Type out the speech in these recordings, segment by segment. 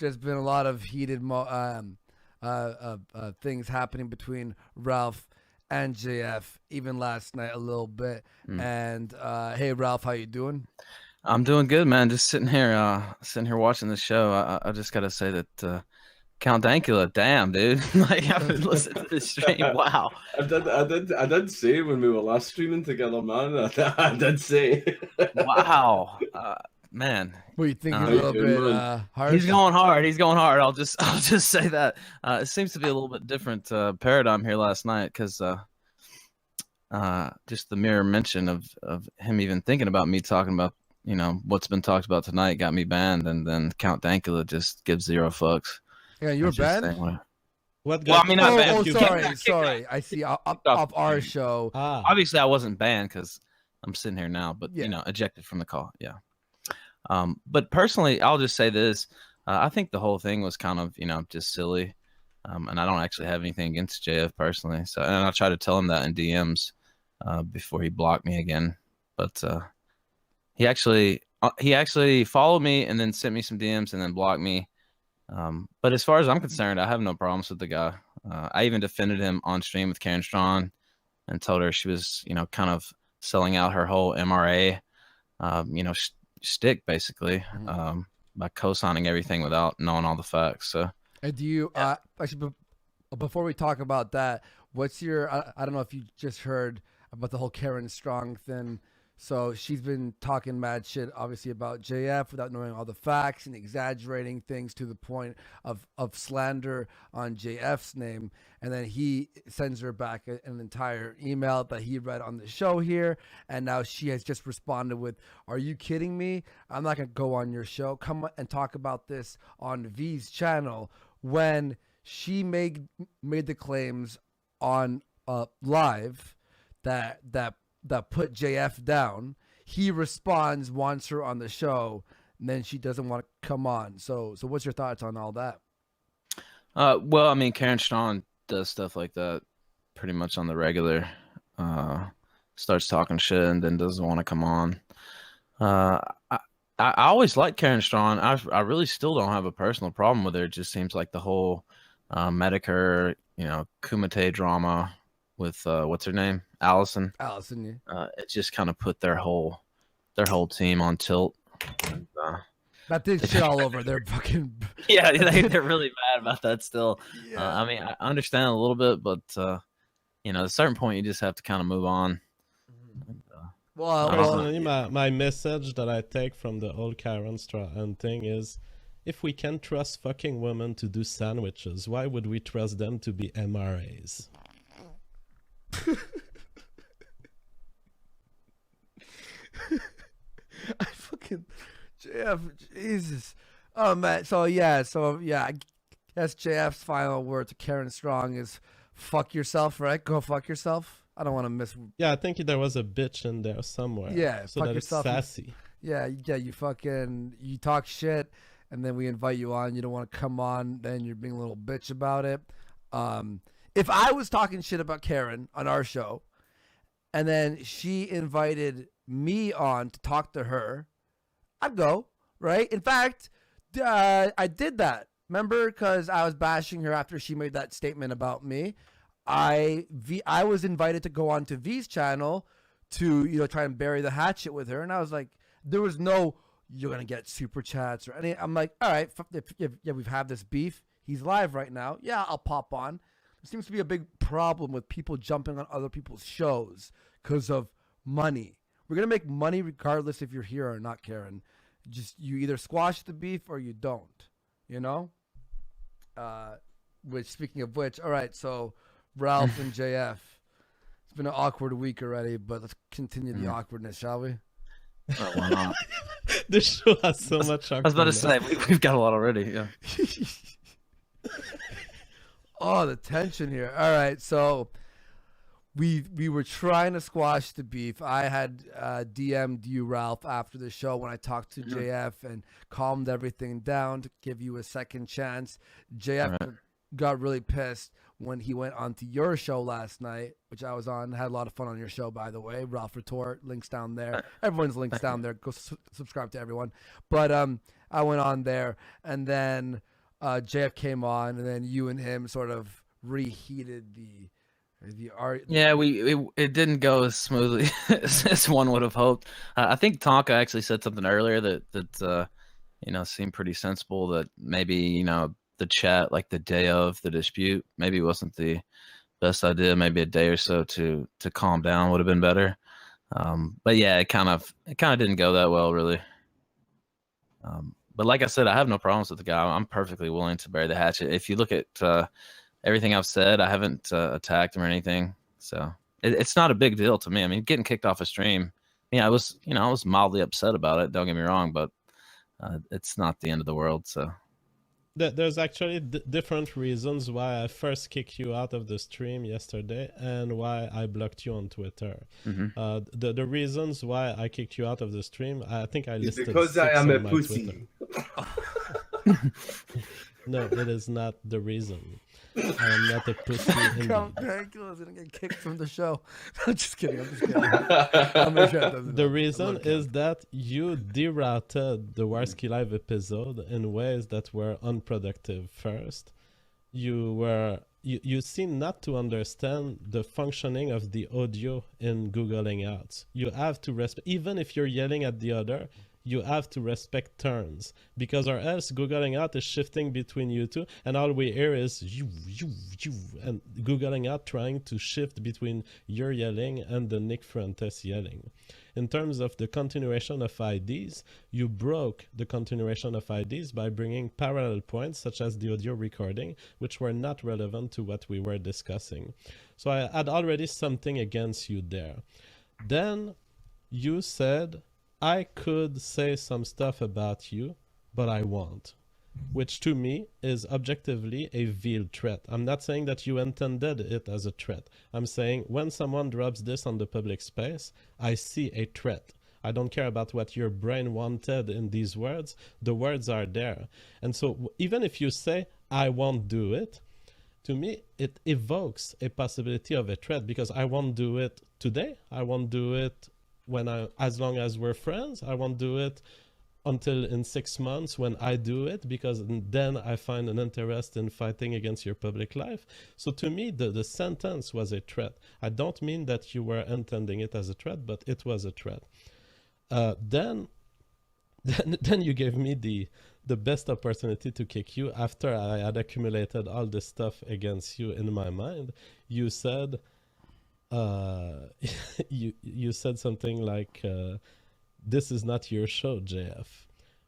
there's been a lot of heated things happening between Ralph and JF, even last night a little bit. And hey, Ralph, how you doing? I'm doing good, man. Just sitting here watching the show. I just gotta say that Count Dankula, damn, dude. Like I've been listening to this stream. Wow. I did say when we were last streaming together, man. I did say. Wow. Man. What you think? How He's a you little doing, bit man? harsh. He's going hard. He's going hard. I'll just say that. It seems to be a little bit different paradigm here last night because just the mere mention of him even thinking about me talking about what's been talked about tonight got me banned, and then Count Dankula just gives zero fucks. Yeah, you were banned. What? Well, I mean, not banned. Sorry. I see. Off our show. Obviously, I wasn't banned because I'm sitting here now, but Yeah. ejected from the call. Yeah. But personally, I'll just say this: I think the whole thing was kind of just silly, and I don't actually have anything against JF personally. So, and I tried to tell him that in DMs before he blocked me again, but he actually followed me and then sent me some DMs and then blocked me. But as far as I'm concerned, I have no problems with the guy. I even defended him on stream with Karen Strawn and told her she was, kind of selling out her whole MRA, shtick basically, by co-signing everything without knowing all the facts. So, And do you actually before we talk about that, what's your? I don't know if you just heard about the whole Karen Strong thing. So she's been talking mad shit, obviously, about JF without knowing all the facts and exaggerating things to the point of slander on JF's name. And then he sends her back an entire email that he read on the show here. And now she has just responded with, "Are you kidding me? I'm not going to go on your show. Come and talk about this on V's channel." When she made the claims on live that put JF down, he responds, wants her on the show, and then she doesn't want to come on. So what's your thoughts on all that? Well, I mean, Karen Strawn does stuff like that pretty much on the regular. Starts talking shit and then doesn't want to come on. I always liked Karen Strawn. I really still don't have a personal problem with her. It just seems like the whole Medicare, Kumite drama with what's her name, Allison. Allison, yeah. It just kind of put their whole team on tilt. And, that did shit all over. They're fucking. Yeah, they're really mad about that still. Yeah. I mean, I understand a little bit, but at a certain point, you just have to kind of move on. Well, Personally, my message that I take from the old Karen Strahan thing is, if we can trust fucking women to do sandwiches, why would we trust them to be MRAs? I fucking JF, Jesus. Oh man, so yeah, I guess JF's final word to Karen Strong is fuck yourself, right? Go fuck yourself. I don't want to miss. Yeah, I think there was a bitch in there somewhere. Yeah, so fuck that yourself. it's sassy. Yeah, you talk shit, and then we invite you on. You don't want to come on, then you're being a little bitch about it. If I was talking shit about Karen on our show, and then she invited me on to talk to her, I'd go, right? In fact, I did that. Remember, because I was bashing her after she made that statement about me. I was invited to go on to V's channel to try and bury the hatchet with her, and I was like, there was no you're gonna get super chats or any. I'm like, all right, if we've had this beef. He's live right now. Yeah, I'll pop on. There seems to be a big problem with people jumping on other people's shows because of money. We're gonna make money regardless if you're here or not, Karen. Just you either squash the beef or you don't. Which, speaking of which, all right, so Ralph and JF. It's been an awkward week already, but let's continue the awkwardness, shall we? Oh, why not? This show has so much. I was about to say we've got a lot already. Yeah. Oh, the tension here. All right, so we were trying to squash the beef. I had DM'd you, Ralph, after the show when I talked to JF and calmed everything down to give you a second chance. JF got really pissed when he went onto your show last night, which I was on. Had a lot of fun on your show, by the way. Ralph Retort, links down there. Everyone's links down there. Go subscribe to everyone. But I went on there, and then JF came on, and then you and him sort of reheated the art. Yeah, it didn't go as smoothly as one would have hoped. I think Tonka actually said something earlier that seemed pretty sensible. That maybe the chat like the day of the dispute maybe wasn't the best idea. Maybe a day or so to calm down would have been better. But yeah, it kind of didn't go that well, really. But like I said, I have no problems with the guy. I'm perfectly willing to bury the hatchet. If you look at everything I've said, I haven't attacked him or anything. So it's not a big deal to me. I mean, getting kicked off a stream, I was mildly upset about it. Don't get me wrong, but it's not the end of the world. So there's actually different reasons why I first kicked you out of the stream yesterday and why I blocked you on Twitter. Mm-hmm. The reasons why I kicked you out of the stream, I think I listed because 6 I am on a my pussy. No, it is not the reason. I am not a pussy. Dankula's gonna get kicked from the show. I'm just kidding. I'll make sure it doesn't The happen. reason is that you derouted the Warski Live episode in ways that were unproductive. First, you seem not to understand the functioning of the audio in Google Hangouts. You have to respect, even if you're yelling at the other, you have to respect turns, because or else Google Hangout is shifting between you two, and all we hear is you, and Google Hangout trying to shift between your yelling and the Nick Fuentes yelling. In terms of the continuation of IDs, you broke the continuation of IDs by bringing parallel points such as the audio recording, which were not relevant to what we were discussing. So I had already something against you there. Then you said, I could say some stuff about you, but I won't, which to me is objectively a veiled threat. I'm not saying that you intended it as a threat. I'm saying when someone drops this on the public space, I see a threat. I don't care about what your brain wanted in these words. The words are there. And so even if you say, I won't do it, to me, it evokes a possibility of a threat, because I won't do it today. I won't do it as long as we're friends. I won't do it until in 6 months when I do it, because then I find an interest in fighting against your public life. So to me, the sentence was a threat. I don't mean that you were intending it as a threat, but it was a threat. Then you gave me the best opportunity to kick you after I had accumulated all this stuff against you in my mind. You said, you said something like, this is not your show, JF.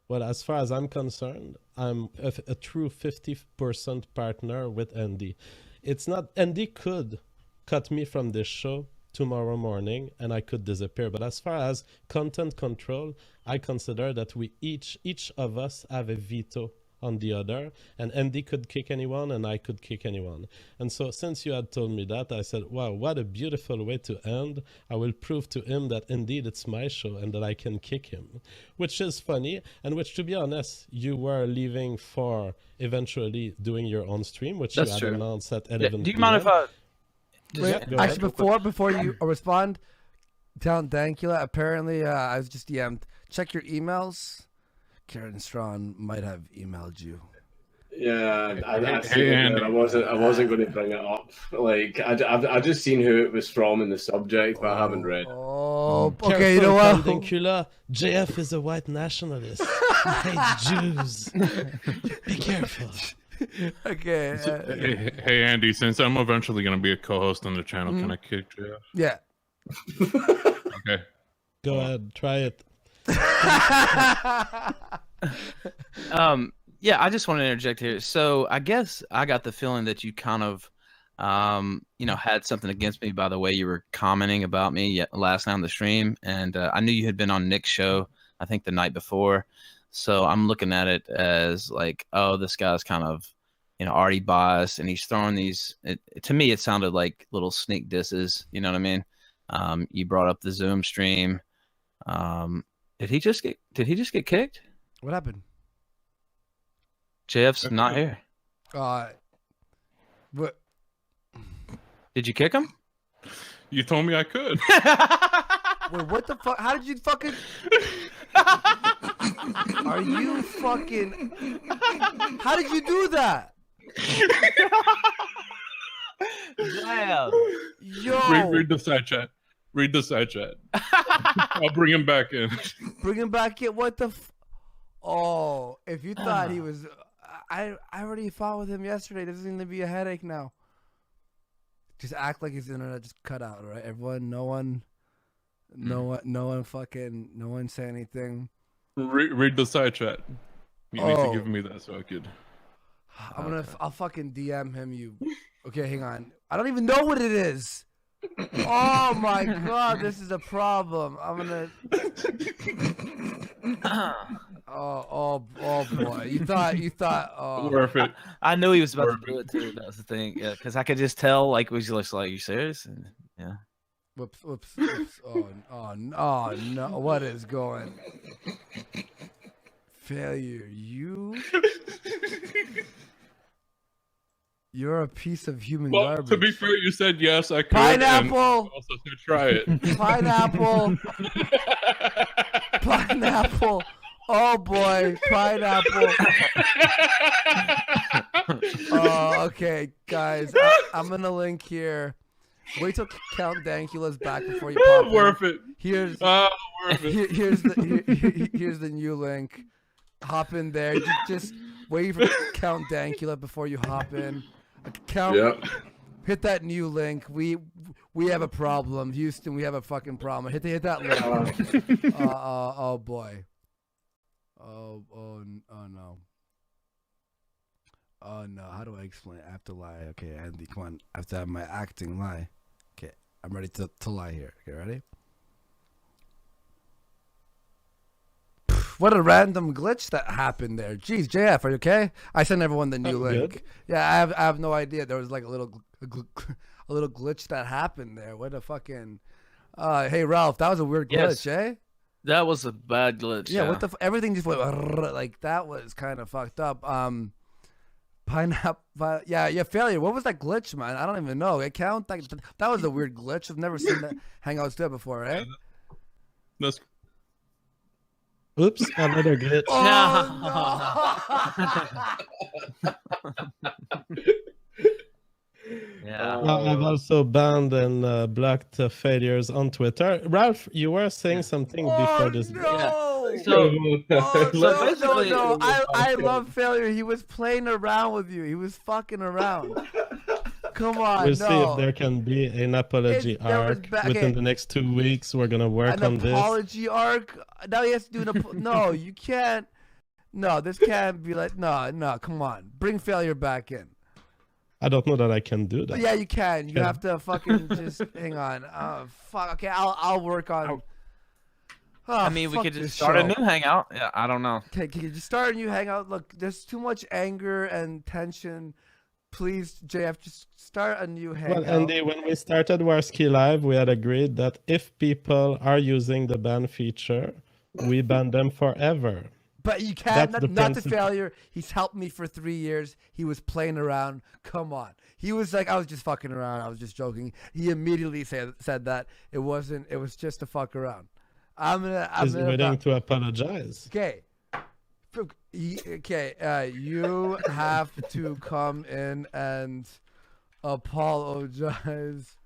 Well, as far as I'm concerned, I'm a true 50% partner with Andy. It's not, Andy could cut me from this show tomorrow morning and I could disappear. But as far as content control, I consider that we each of us have a veto on the other, and Andy could kick anyone and I could kick anyone. And so since you had told me that, I said, wow, what a beautiful way to end. I will prove to him that indeed it's my show and that I can kick him, which is funny, and which, to be honest, you were leaving for eventually doing your own stream, which That's you had true. announced at 11 Do you mind if I Wait, go actually, ahead. before you respond, tell Dankula, apparently I was just DM'd. Check your emails. Karen Strawn might have emailed you. Yeah, I Hey, Andy. I wasn't going to bring it up. Like, I just seen who it was from in the subject, but I haven't read. Oh, Careful, okay. You know what? Dankula. JF is a white nationalist. He hates Jews. Be careful. Okay. Hey, Andy, since I'm eventually going to be a co-host on the channel, can I kick you? Yeah. Okay. Go ahead, try it. Yeah, I just want to interject here. So I guess I got the feeling that you kind of, had something against me by the way you were commenting about me last night on the stream. And I knew you had been on Nick's show, I think the night before. So I'm looking at it as like, oh, this guy's kind of, already biased, and he's throwing these. To me, it sounded like little sneak disses. You know what I mean? You brought up the Zoom stream. Did he just get kicked? What happened? JF's not here. What? Did you kick him? You told me I could. Wait, what the fuck? How did you fucking? Are you fucking? How did you do that? Damn. Yo, Read the side chat. Read the side chat. I'll bring him back in. bring him back in. What the? Oh, if you thought he was, I already fought with him yesterday. This is gonna be a headache now. Just act like his internet just cut out, all right? Everyone, no one say anything. Read the side chat. You need to Oh. give me that so I could. I'll fucking DM him. You, okay? Hang on. I don't even know what it is. Oh my god, this is a problem. I'm gonna. Oh boy. You thought. Oh. Worth it. I knew he was about to do it too. That's the thing. Yeah, because I could just tell. Like, was just like, "You serious?" And, yeah. Whoops. Oh no. What is going? Failure. You're a piece of human Well, garbage. to be fair, you said yes, I could. Pineapple! And also said try it. Pineapple. Pineapple. Oh boy, pineapple. Okay, guys. I'm gonna link here. Wait till Count Dankula's back before you pop in. Worth it. Here's Worth it. here's the new link. Hop in there. Just wait for Count Dankula before you hop in. Yep. Hit that new link. We have a problem, Houston. We have a fucking problem. Hit that link. Oh boy. Oh no. Oh no. How do I explain it? I have to lie. Okay, Andy, come on. I have to have my acting lie. Okay, I'm ready to lie here. Okay, ready? What a random glitch that happened there. Jeez, JF, are you okay? I sent everyone the new I'm link. good. Yeah, I have no idea. There was like a little glitch that happened there. What a fucking. Hey Ralph, that was a weird glitch, Yes. eh? That was a bad glitch. Yeah. What the? Everything just went like that. Was kind of fucked up. Pineapple. Yeah. Failure. What was that glitch, man? I don't even know. It count like that was a weird glitch. I've never seen that Hangouts do it before, eh? That's Oops, another glitch. Yeah. I've also banned and blocked failures on Twitter. Ralph, you were saying something before this. No. So- No, basically- no. I love failure. He was playing around with you. He was fucking around. Come on, We'll see no. if there can be an apology There was arc okay. within the next 2 weeks. We're gonna work An on this. apology arc. Now he has to do no, you can't. No, this can't be like no. Come on, bring failure back in. I don't know that I can do that. Yeah, you can. You Yeah. have to fucking just hang on. Fuck. Okay, I'll work on. I mean, we fuck could this just start a show. new hangout. Yeah, I don't know. Okay, can you just start a new hangout? Look, there's too much anger and tension. Please, JF, just start a new hangout. Well, Andy, when we started Warski Live, we had agreed that if people are using the ban feature, we ban them forever. But you can't. That's the Not to principle. failure. He's helped me for 3 years. He was playing around. Come on. He was like, I was just fucking around. I was just joking. He immediately said that it wasn't. It was just to fuck around. I'm Is gonna. willing to apologize. Okay. Okay. You have to come in and apologize.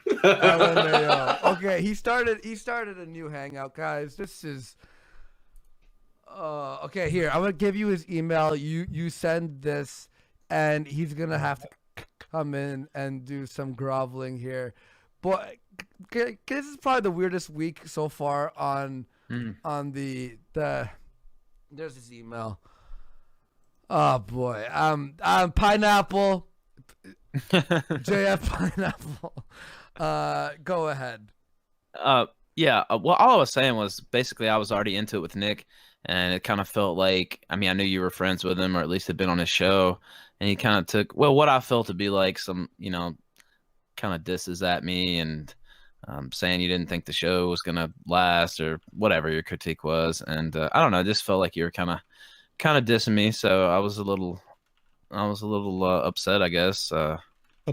LMAO. Okay. He started a new hangout, guys. This is. Okay. Here, I'm gonna give you his email. You send this, and he's gonna have to come in and do some groveling here. But this is probably the weirdest week so far on the there's his email. Oh boy. Pineapple. JF Pineapple. Go ahead. Yeah. Well, all I was saying was basically I was already into it with Nick, and it kind of felt like, I mean, I knew you were friends with him, or at least had been on his show, and he kind of took, well, what I felt to be like some, kind of disses at me, and saying you didn't think the show was gonna last, or whatever your critique was, and I don't know, I just felt like you were kind of dissing me, so I was a little upset, I guess. But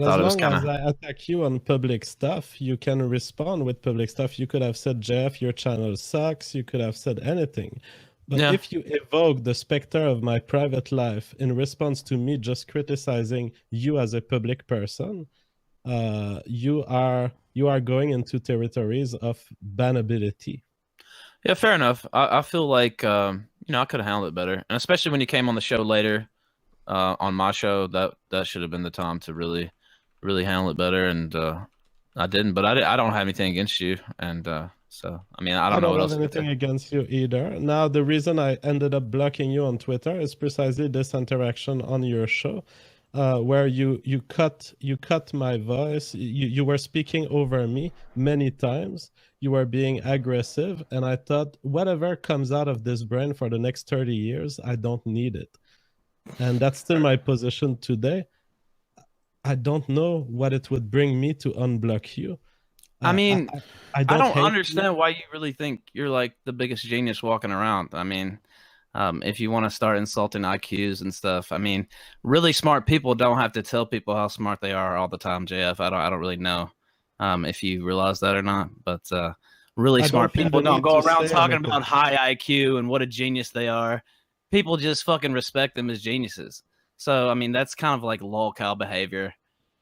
Thought it was as long as kinda- I attack you on public stuff, you can respond with public stuff. You could have said, Jeff, your channel sucks. You could have said anything. But Yeah. if you evoke the specter of my private life in response to me just criticizing you as a public person, you are going into territories of bannability. Yeah, fair enough. I feel like I could have handled it better, and especially when you came on the show later, on my show, that should have been the time to really handle it better, and I didn't. But I don't have anything against you, and so I mean I don't know what have else to anything do. against you either. Now, the reason I ended up blocking you on Twitter is precisely this interaction on your show, where you cut my voice. You were speaking over me many times. You were being aggressive, and I thought, whatever comes out of this brain for the next 30 years, I don't need it. And that's still my position today. I don't know what it would bring me to unblock you. I mean, I I don't don't hate understand why you really think you're like the biggest genius walking around. I mean, if you want to start insulting IQs and stuff, I mean, really smart people don't have to tell people how smart they are all the time, JF. I don't really know if you realize that or not, but really I smart don't feel people the don't need go to around say talking anything. about high IQ and what a genius they are. People just fucking respect them as geniuses. So, I mean, that's kind of like lol cow behavior.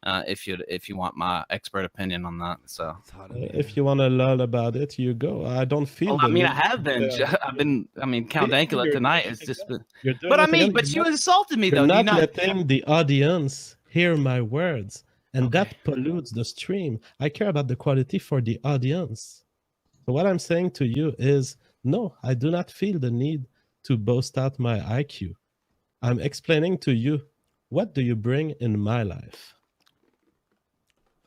If you want my expert opinion on that, so It's hot in here. If you want to learn about it, you go. I don't feel. I the mean, need I have been. to- I've been. I mean, Count See, Dankula you're tonight doing has it just again. been. You're doing But I it mean, again. but You're you insulted me though. You're Do you not not? letting the audience hear my words, and Okay. that pollutes the stream. I care about the quality for the audience. So what I'm saying to you is, no, I do not feel the need to boast out my IQ. I'm explaining to you, what do you bring in my life?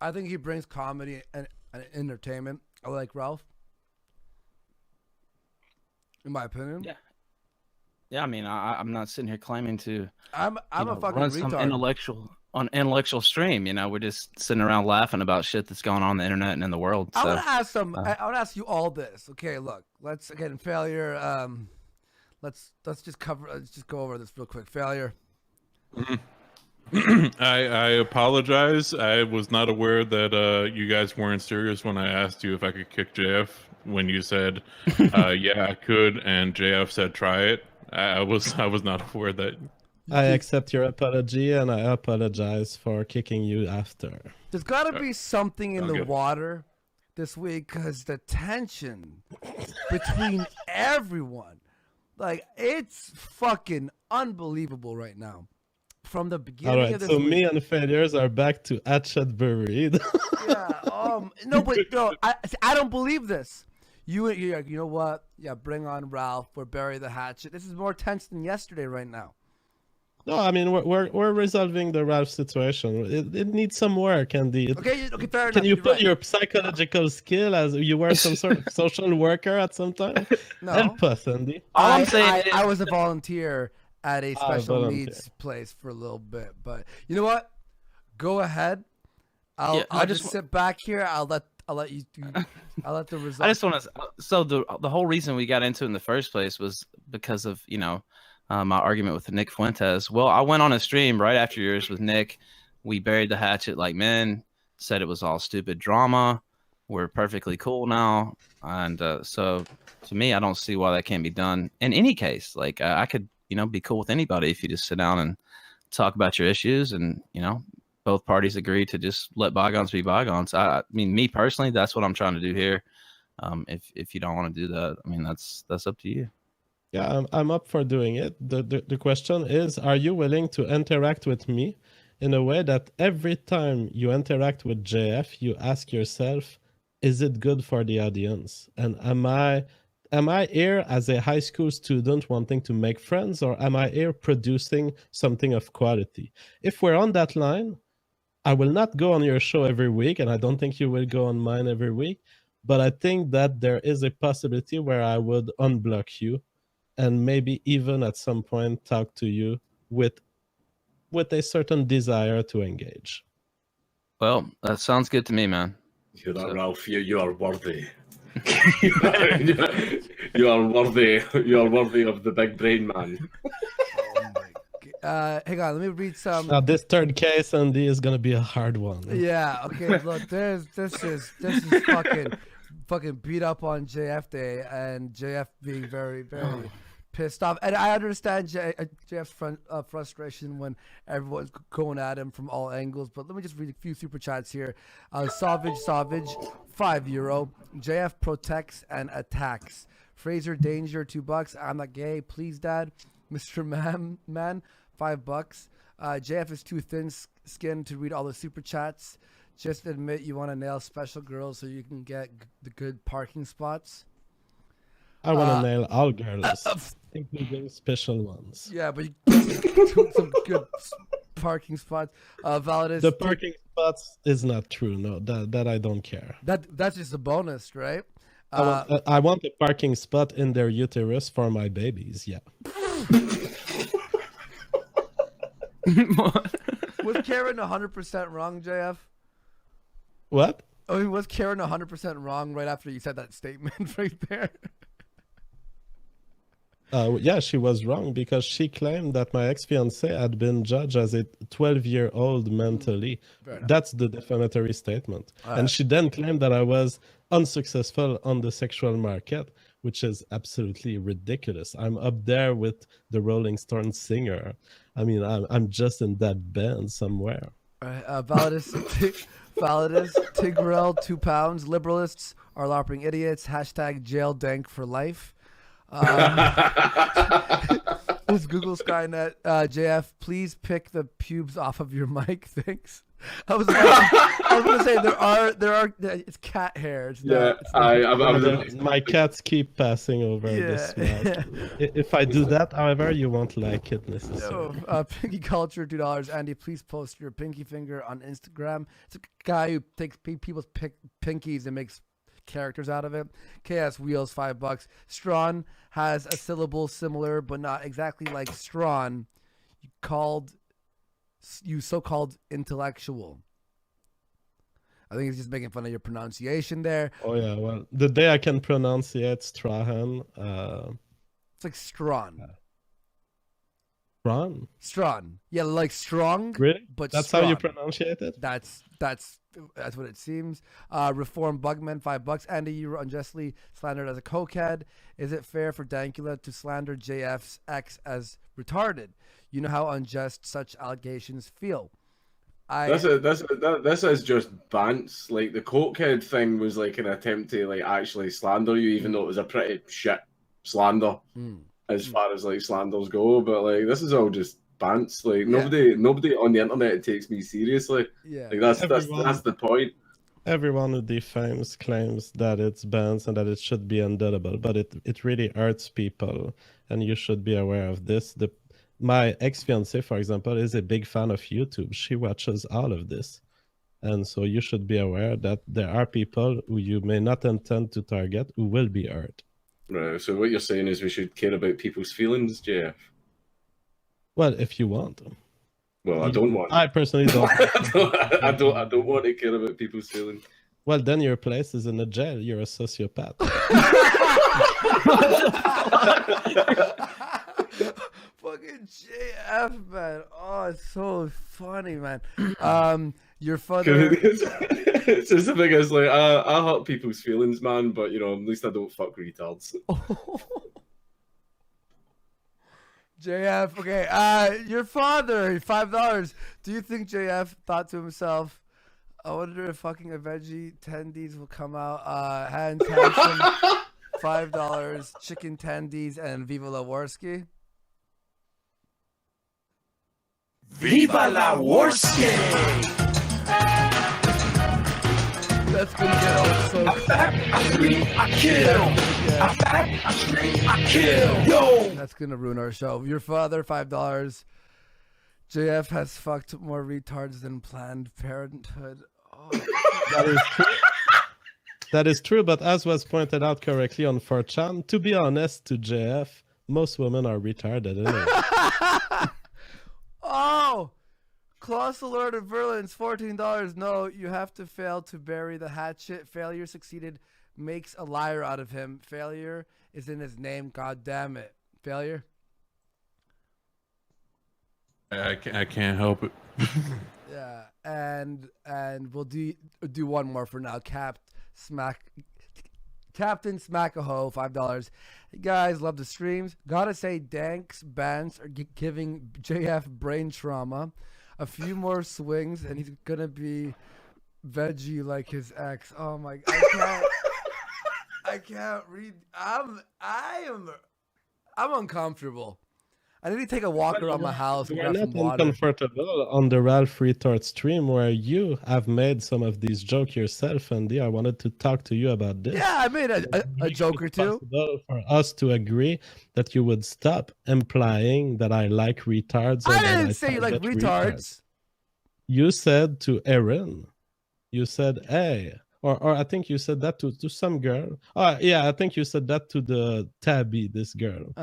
I think he brings comedy and entertainment. I like Ralph. In my opinion. Yeah. Yeah, I mean, I'm not sitting here claiming to. I'm a fucking run some retard. intellectual stream. You know, we're just sitting around laughing about shit that's going on the internet and in the world. I So want to ask some. I want to ask you all this. Okay, look. Let's again failure. Let's just cover. Let's just go over this real quick. Failure. I apologize. I was not aware that you guys weren't serious when I asked you if I could kick JF. When you said, "Yeah, I could," and JF said, "Try it." I was not aware that. I accept your apology, and I apologize for kicking you after. There's got to be something in the Okay. water this week because the tension between everyone, like it's fucking unbelievable right now. From the beginning All of right, this so week. me and failures are back to hatchet buried. Yeah. No, but no, I don't believe this. You're like, you know what? Yeah, bring on Ralph. We're bury the hatchet. This is more tense than yesterday right now. No, I mean we're resolving the Ralph situation. It needs some work, Andy. Okay, fair enough. Can you you're put right. your psychological skill as you were some sort of social worker at some time? No. Help us, Andy. all I'm saying is, I was a volunteer at a special volunteer. needs place for a little bit, but you know what? Go ahead. I'll Yeah, I I'll just just sit back here. I'll let you. I'll let the result. I just want to. So the whole reason we got into it in the first place was because of my argument with Nick Fuentes. Well, I went on a stream right after yours with Nick. We buried the hatchet like men. Said it was all stupid drama. We're perfectly cool now, and so to me, I don't see why that can't be done in any case. Like I could be cool with anybody if you just sit down and talk about your issues, and both parties agree to just let bygones be bygones. I mean, me personally, that's what I'm trying to do here. If you don't want to do that, I mean, that's up to you. Yeah, I'm up for doing it. The question is, are you willing to interact with me in a way that every time you interact with JF, you ask yourself, is it good for the audience? And am I here as a high school student wanting to make friends, or am I here producing something of quality? If we're on that line, I will not go on your show every week, and I don't think you will go on mine every week, but I think that there is a possibility where I would unblock you and maybe even at some point talk to you with a certain desire to engage. Well, that sounds good to me, man. You're that, Ralph. You are worthy. you are worthy. You are worthy of the big brain man. Hang on, let me read some. Now, this third case, Andy, is going to be a hard one. Yeah. Okay. Look, this is fucking beat up on JF Day, and JF being very pissed off, and I understand Jeff's frustration when everyone's going at him from all angles. But let me just read a few super chats here. Savage, €5. JF protects and attacks. Fraser Danger, $2. I'm not gay, please, Dad. Mr. Man, $5. JF is too thin-skinned to read all the super chats. Just admit you want to nail special girls so you can get the good parking spots. I want to nail all girls, including special ones. Yeah, but you took some good parking spots. Validus. The parking spots is not true. No, that I don't care. That's just a bonus, right? I want a parking spot in their uterus for my babies. Yeah. Was Karen 100% wrong, JF? What? I mean, was Karen 100% wrong right after you said that statement right there? Yeah, she was wrong because she claimed that my ex-fiance had been judged as a 12-year-old mentally. That's the defamatory statement. And she then claimed that I was unsuccessful on the sexual market, which is absolutely ridiculous. I'm up there with the Rolling Stones singer. I mean, I'm just in that band somewhere. Validus, Tigrel, £2. Liberalists are LARPing idiots. # jail dank for life. This Google Skynet. JF, please pick the pubes off of your mic. Thanks. I was going to say there are it's cat hair. It's my cats keep passing over this mic. If I do that, however, you won't like it necessarily. Pinky Culture, $2. Andy, please post your pinky finger on Instagram. It's a guy who takes people's pinkies and makes characters out of it. KS Wheels, $5. Strawn has a syllable similar but not exactly like Strawn. You so-called intellectual. I think he's just making fun of your pronunciation there. Oh yeah, well, the day I can pronunciate Strahan. It's like Strawn. Strawn? Strawn. Yeah, like strong. Really? But that's Strawn. how you pronunciate it? That's what it seems. Reform Bugman, $5. Andy, you were unjustly slandered as a cokehead. Is it fair for Dankula to slander JF's ex as retarded? You know how unjust such allegations feel. This is just bants. Like the cokehead thing was like an attempt to like actually slander you, even though it was a pretty shit slander as far as like slanders go. But like this is all just bants. Like nobody on the internet takes me seriously. Yeah, like that's the point. Everyone who defames claims that it's bans and that it should be indelible, but it really hurts people, and you should be aware of this. My ex-fiancée, for example, is a big fan of YouTube. She watches all of this. And so you should be aware that there are people who you may not intend to target who will be hurt. Right. So what you're saying is we should care about people's feelings, Jeff? Well, if you want. Well, I don't want. I personally don't. I don't want to care about people's feelings. Well, then your place is in a jail. You're a sociopath. Fucking JF, man. Oh, it's so funny, man. Your father. It's just the thing is, like, I hurt people's feelings, man, but, you know, at least I don't fuck retards. JF, okay. Your father, $5. Do you think JF thought to himself, I wonder if fucking a veggie tendies will come out? Hand Hanson, $5. Chicken tendies and Viva la Warski. Viva la Warski! That's gonna get also. I back, I scream, I kill. I back, I scream, I kill. Yo! That's gonna ruin our show. Your father, $5. JF has fucked more retards than Planned Parenthood. Oh. That is true. That is true, but as was pointed out correctly on 4chan, to be honest to JF, most women are retarded anyway. Oh! Colossal Lord of Verlin's, $14. No, you have to fail to bury the hatchet. Failure succeeded makes a liar out of him. Failure is in his name. God damn it. Failure? I can't help it. Yeah, and we'll do one more for now. Captain Smackaho, $5. Hey guys, love the streams. Gotta say, Danks Bans are giving JF brain trauma. A few more swings, and he's gonna be veggie like his ex. Oh my! I can't read. I'm uncomfortable. I need to take a walk around my house and We're grab some not water. uncomfortable on the Ralph Retort stream where you have made some of these jokes yourself, Andy. I wanted to talk to you about this. Yeah, I made a joke or two. Possible for us to agree that you would stop implying that I like retards. I didn't say you like retards. You said to Erin, you said, hey, or I think you said that to some girl. Oh, yeah, I think you said that to the Tabby, this girl.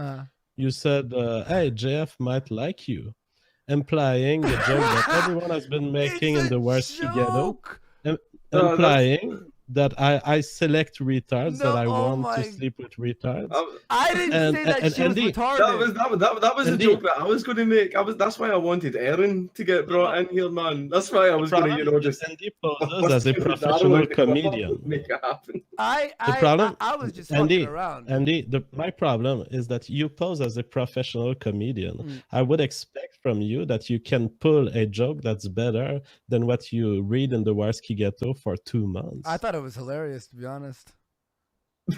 You said, hey, JF might like you, implying the joke that everyone has been making in the Warski ghetto, implying that I select retards, that I want to sleep with retards. I didn't say that she was retarded. That was a joke that I was going to make. That's why I wanted Erin to get brought in here, man. That's why I was going to, just... Andy poses as a professional comedian. Make it happen. I was just Andy, fucking around. Andy, my problem is that you pose as a professional comedian. I would expect from you that you can pull a joke that's better than what you read in the Warski ghetto for 2 months. I thought it was hilarious, to be honest.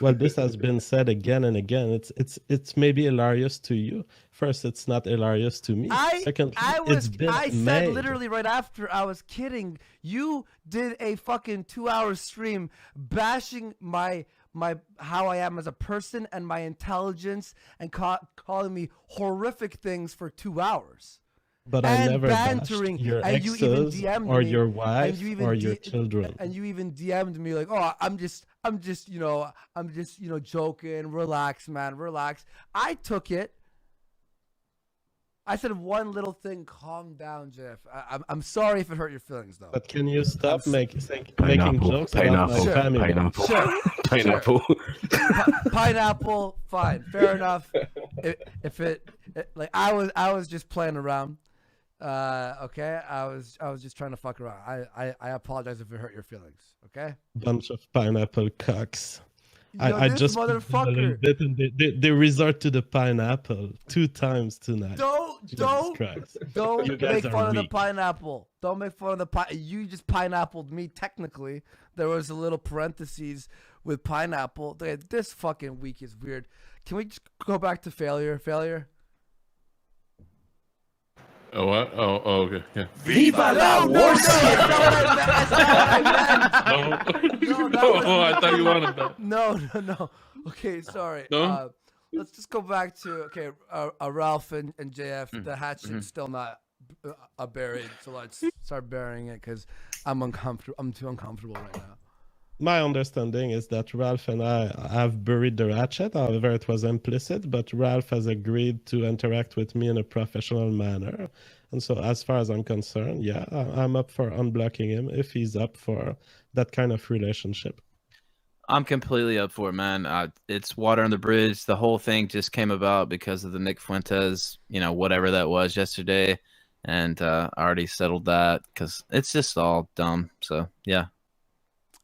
Well, this has been said again and again. It's maybe hilarious to you. First, it's not hilarious to me. Secondly, I said literally right after I was kidding. You did a fucking 2-hour stream bashing my how I am as a person and my intelligence and calling me horrific things for 2 hours. But and I never bantering, bashed your and exes you even DM'd or me, your wife or your children. And you even DM'd me like, "Oh, I'm just joking. Relax, man, relax." I took it. I said one little thing. Calm down, Jeff. I'm sorry if it hurt your feelings, though. But can you stop making jokes about my family? Pineapple. Sure. Pineapple. Pineapple. Fine. Fair enough. If it like I was just playing around. Okay. I was just trying to fuck around. I apologize if it hurt your feelings. Okay. Bunch of pineapple cocks. I just motherfucker. Bit and they resort to the pineapple 2 times tonight. Don't make fun of the pineapple. Don't make fun of the pine. You just pineappled me. Technically, there was a little parentheses with pineapple. This fucking week is weird. Can we just go back to failure? Oh, what? Oh, okay. Yeah. Viva la Warski! No, I thought you wanted that. No. Okay, sorry. No? Let's just go back to Ralph and JF. The hatchet's still not buried, so let's start burying it because I'm uncomfortable. I'm too uncomfortable right now. My understanding is that Ralph and I have buried the hatchet. However, it was implicit, but Ralph has agreed to interact with me in a professional manner. And so as far as I'm concerned, yeah, I'm up for unblocking him if he's up for that kind of relationship. I'm completely up for it, man. It's water on the bridge. The whole thing just came about because of the Nick Fuentes, whatever that was yesterday. And I already settled that because it's just all dumb. So, yeah.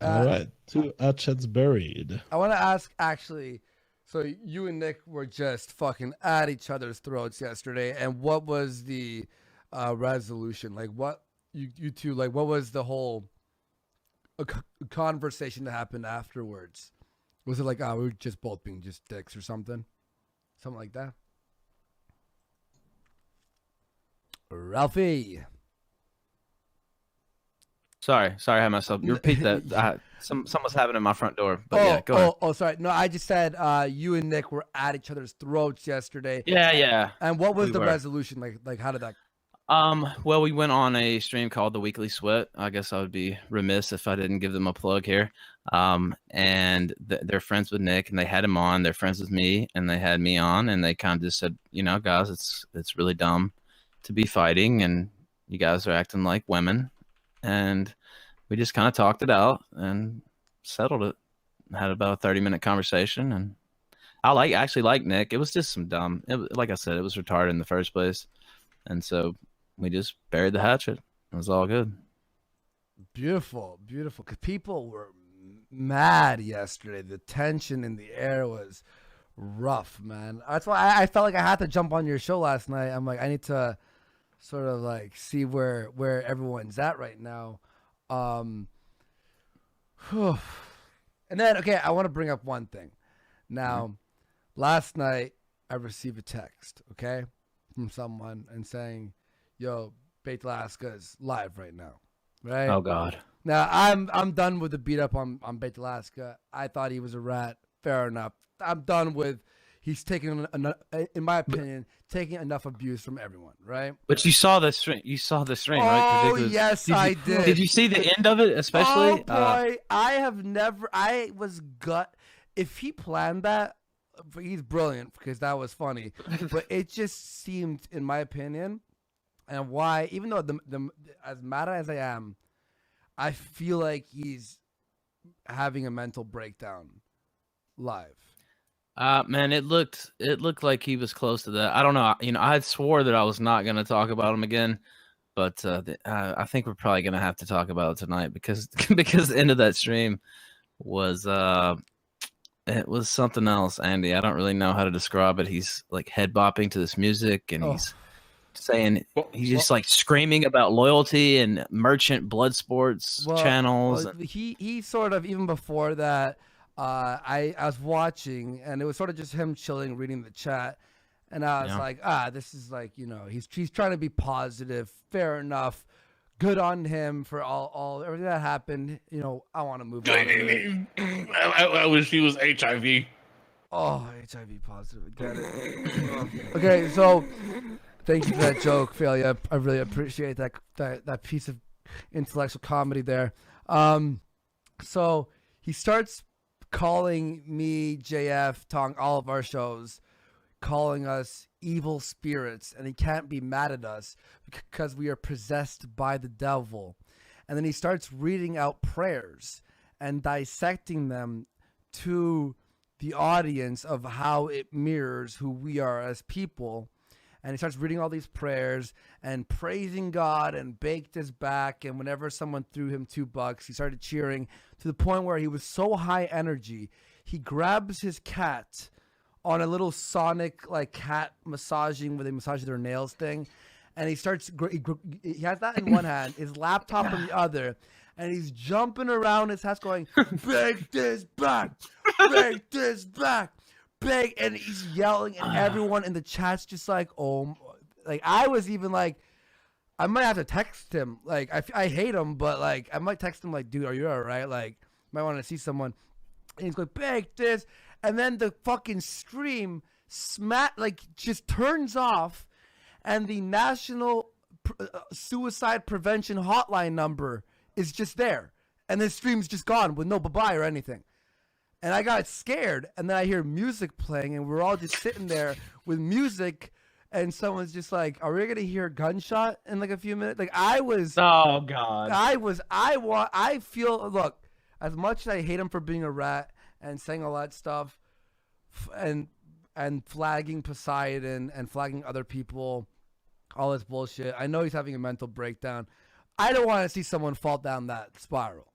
All right, 2 hatchets buried. I want to ask, actually, so you and Nick were just fucking at each other's throats yesterday, and what was the resolution? Like, what you two, like, what was the whole conversation that happened afterwards? Was it like, we were just both being just dicks or something? Something like that? Ralphie. Sorry, I had myself. You repeat that. Someone's having it in my front door. But yeah, go ahead. Oh, sorry. No, I just said you and Nick were at each other's throats yesterday. Yeah. And what was the resolution? Like, how did that? Well, we went on a stream called The Weekly Sweat. I guess I would be remiss if I didn't give them a plug here. And they're friends with Nick, and they had him on. They're friends with me, and they had me on, and they kind of just said, guys, it's really dumb to be fighting, and you guys are acting like women. And we just kind of talked it out and settled it. Had about a 30-minute conversation, and I actually like Nick. It was just some dumb. Like I said, it was retarded in the first place, and so we just buried the hatchet. It was all good. Beautiful. Because people were mad yesterday. The tension in the air was rough, man. That's why I felt like I had to jump on your show last night. I'm like, I need to sort of like see where everyone's at right now. And then, okay, I want to bring up one thing. Now, last night I received a text, okay, from someone and saying, "Yo, Bait Alaska is live right now." Right? Oh God. Now I'm done with the beat up on Bait Alaska. I thought he was a rat. Fair enough. I'm done with. He's taking, in my opinion, taking enough abuse from everyone. Right? But you saw the stream. You saw the stream, right? Oh yes, I did. Did you see the end of it, especially? Oh boy, I have never. I was gut. If he planned that, he's brilliant because that was funny. But it just seemed, in my opinion, and why, even though the as mad as I am, I feel like he's having a mental breakdown live. Man, it looked like he was close to that. I don't know. You know, I had swore that I was not going to talk about him again, but I think we're probably going to have to talk about it tonight because the end of that stream was it was something else, Andy. I don't really know how to describe it. He's like head bopping to this music, and he's saying he's just like screaming about loyalty and merchant blood sports channels. Well, he sort of, even before that, I was watching, and it was sort of just him chilling, reading the chat, and I was like, this is like, you know, he's trying to be positive. Fair enough. Good on him for all everything that happened. You know, I want to move on. I wish he was HIV. Oh, HIV positive. Get it. Okay, so thank you for that joke, Failure. I really appreciate that piece of intellectual comedy there. So he starts calling me, JF, Tong, all of our shows, calling us evil spirits, and he can't be mad at us because we are possessed by the devil. And then he starts reading out prayers and dissecting them to the audience of how it mirrors who we are as people. And he starts reading all these prayers and praising God, and baked his back. And whenever someone threw him $2, he started cheering, to the point where he was so high energy, he grabs his cat on a little sonic like cat massaging where they massage their nails thing. And he starts, he has that in one hand, his laptop in the other. And he's jumping around his house going, "Bake this back, bake this back. Big," and he's yelling, and everyone in the chat's just like, oh, like I was even like, I might have to text him. Like I hate him, but like I might text him like, "Dude, are you all right? Like, might want to see someone." And he's going, "Big this," and then the fucking stream just turns off, and the National Suicide Prevention Hotline number is just there, and the stream's just gone with no bye-bye or anything. And I got scared, and then I hear music playing, and we're all just sitting there with music, and someone's just like, "Are we gonna hear a gunshot in like a few minutes?" Like I was. Oh God. I feel. Look, as much as I hate him for being a rat and saying all that stuff, and flagging Poseidon and flagging other people, all this bullshit. I know he's having a mental breakdown. I don't want to see someone fall down that spiral.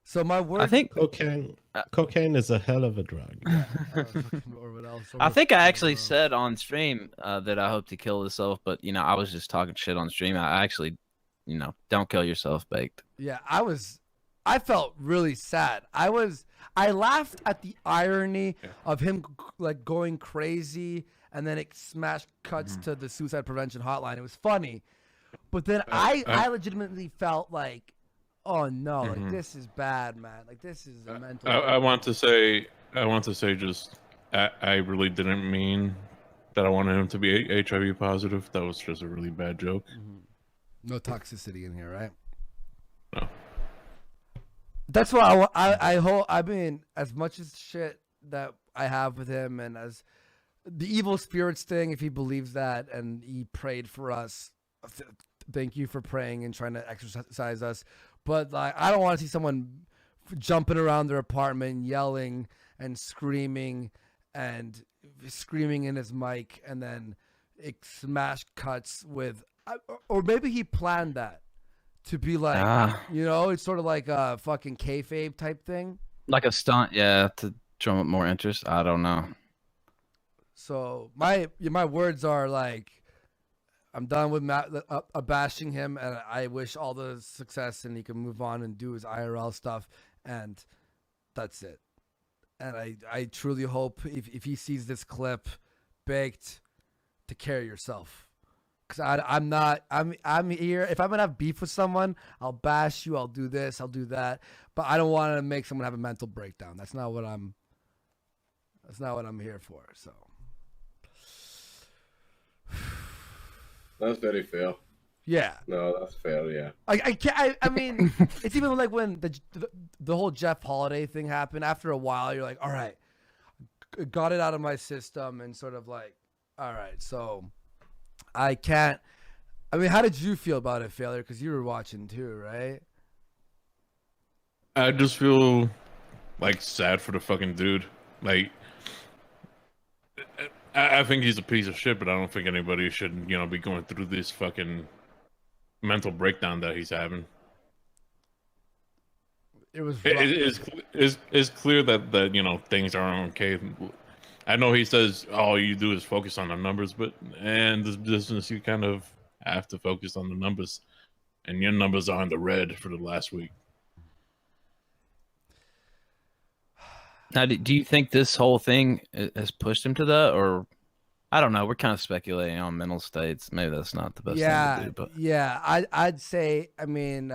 So my word, I think cocaine is a hell of a drug. I think I actually said on stream that I hope to kill himself, but you know, I was just talking shit on stream. I actually, you know, don't kill yourself, Baked. Yeah, I felt really sad. I laughed at the irony of him like going crazy, and then it smash cuts to the suicide prevention hotline. It was funny, but then I legitimately felt like, oh no, like this is bad, man. Like this is a mental. I want to say just I really didn't mean that I wanted him to be HIV positive. That was just a really bad joke. No toxicity in here, right? No. That's why I hope. I mean, as much as shit that I have with him, and as the evil spirits thing, if he believes that, and he prayed for us, thank you for praying and trying to exercise us. But like, I don't want to see someone jumping around their apartment, yelling and screaming in his mic, and then it smash cuts with, or maybe he planned that to be like, you know, it's sort of like a fucking kayfabe type thing. Like a stunt, yeah, to drum up more interest. I don't know. So my words are like, I'm done with bashing him, and I wish all the success, and he can move on and do his IRL stuff, and that's it. And I truly hope if he sees this clip, baked, to carry yourself. Cause I'm here. If I'm gonna have beef with someone, I'll bash you. I'll do this. I'll do that. But I don't want to make someone have a mental breakdown. That's not what I'm here for. So that's very fair. Yeah. No, that's fair. Yeah. I can't. I mean, it's even like when the whole Jeff Holiday thing happened. After a while, you're like, all right, got it out of my system, and sort of like, all right, so. I can't. I mean, how did you feel about it, Failure? Because you were watching too, right? I just feel like sad for the fucking dude. Like, I think he's a piece of shit, but I don't think anybody should, you know, be going through this fucking mental breakdown that he's having. It was. It's clear that you know things aren't okay. I know he says all you do is focus on the numbers, but in this business, you kind of have to focus on the numbers, and your numbers are in the red for the last week. Now, do you think this whole thing has pushed him to that, or I don't know? We're kind of speculating on mental states. Maybe that's not the best thing to do. But yeah, I'd say. I mean,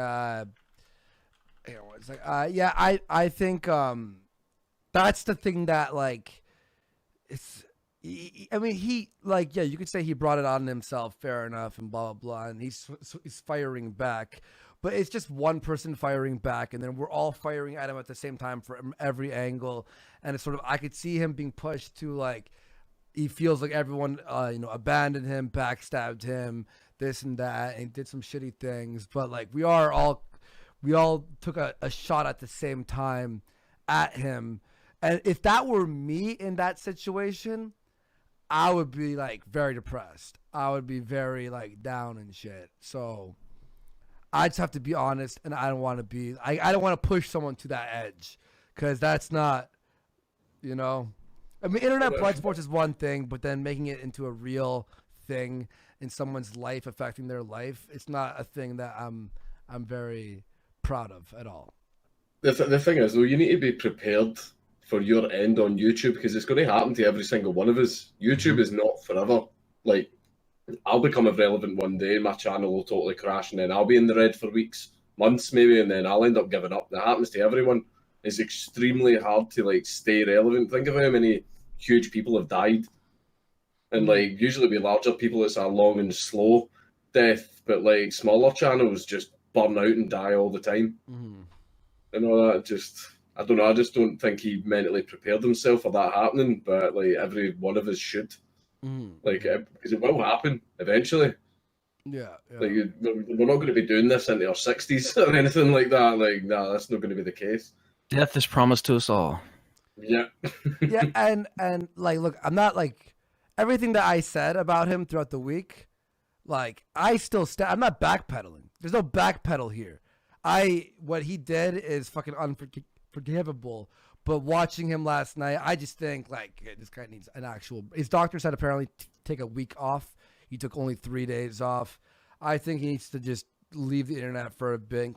it's like, yeah, I think that's the thing that like. I mean, he like, yeah, you could say he brought it on himself, fair enough, and blah, blah, blah, and he's firing back, but it's just one person firing back, and then we're all firing at him at the same time from every angle, and it's sort of, I could see him being pushed to like, he feels like everyone, you know, abandoned him, backstabbed him, this and that, and did some shitty things, but like, we all took a shot at the same time at him. And if that were me in that situation, I would be like very depressed. I would be very like down and shit. So I just have to be honest, and I don't want to be. I don't want to push someone to that edge, because that's not, you know. I mean, internet blood sports is one thing, but then making it into a real thing in someone's life, affecting their life, it's not a thing that I'm very proud of at all. The thing is, though, you need to be prepared for your end on YouTube, because it's going to happen to every single one of us. YouTube is not forever. Like, I'll become irrelevant one day, my channel will totally crash, and then I'll be in the red for weeks, months maybe, and then I'll end up giving up. That happens to everyone. It's extremely hard to like stay relevant. Think of how many huge people have died, and like usually with larger people it's a long and slow death, but like smaller channels just burn out and die all the time. And all that, just, I don't know, I just don't think he mentally prepared himself for that happening, but like every one of us should. Like, because it will happen eventually. Yeah. Like, we're not going to be doing this into our 60s or anything like that. Like, nah, that's not going to be the case. Death is promised to us all. Yeah. Yeah, and like, look, I'm not like, everything that I said about him throughout the week, like, I still I'm not backpedaling. There's no backpedal here. What he did is fucking unforgivable. But watching him last night, I just think like, this guy needs an actual. His doctor said apparently take a week off. He took only 3 days off. I think he needs to just leave the internet for a bit,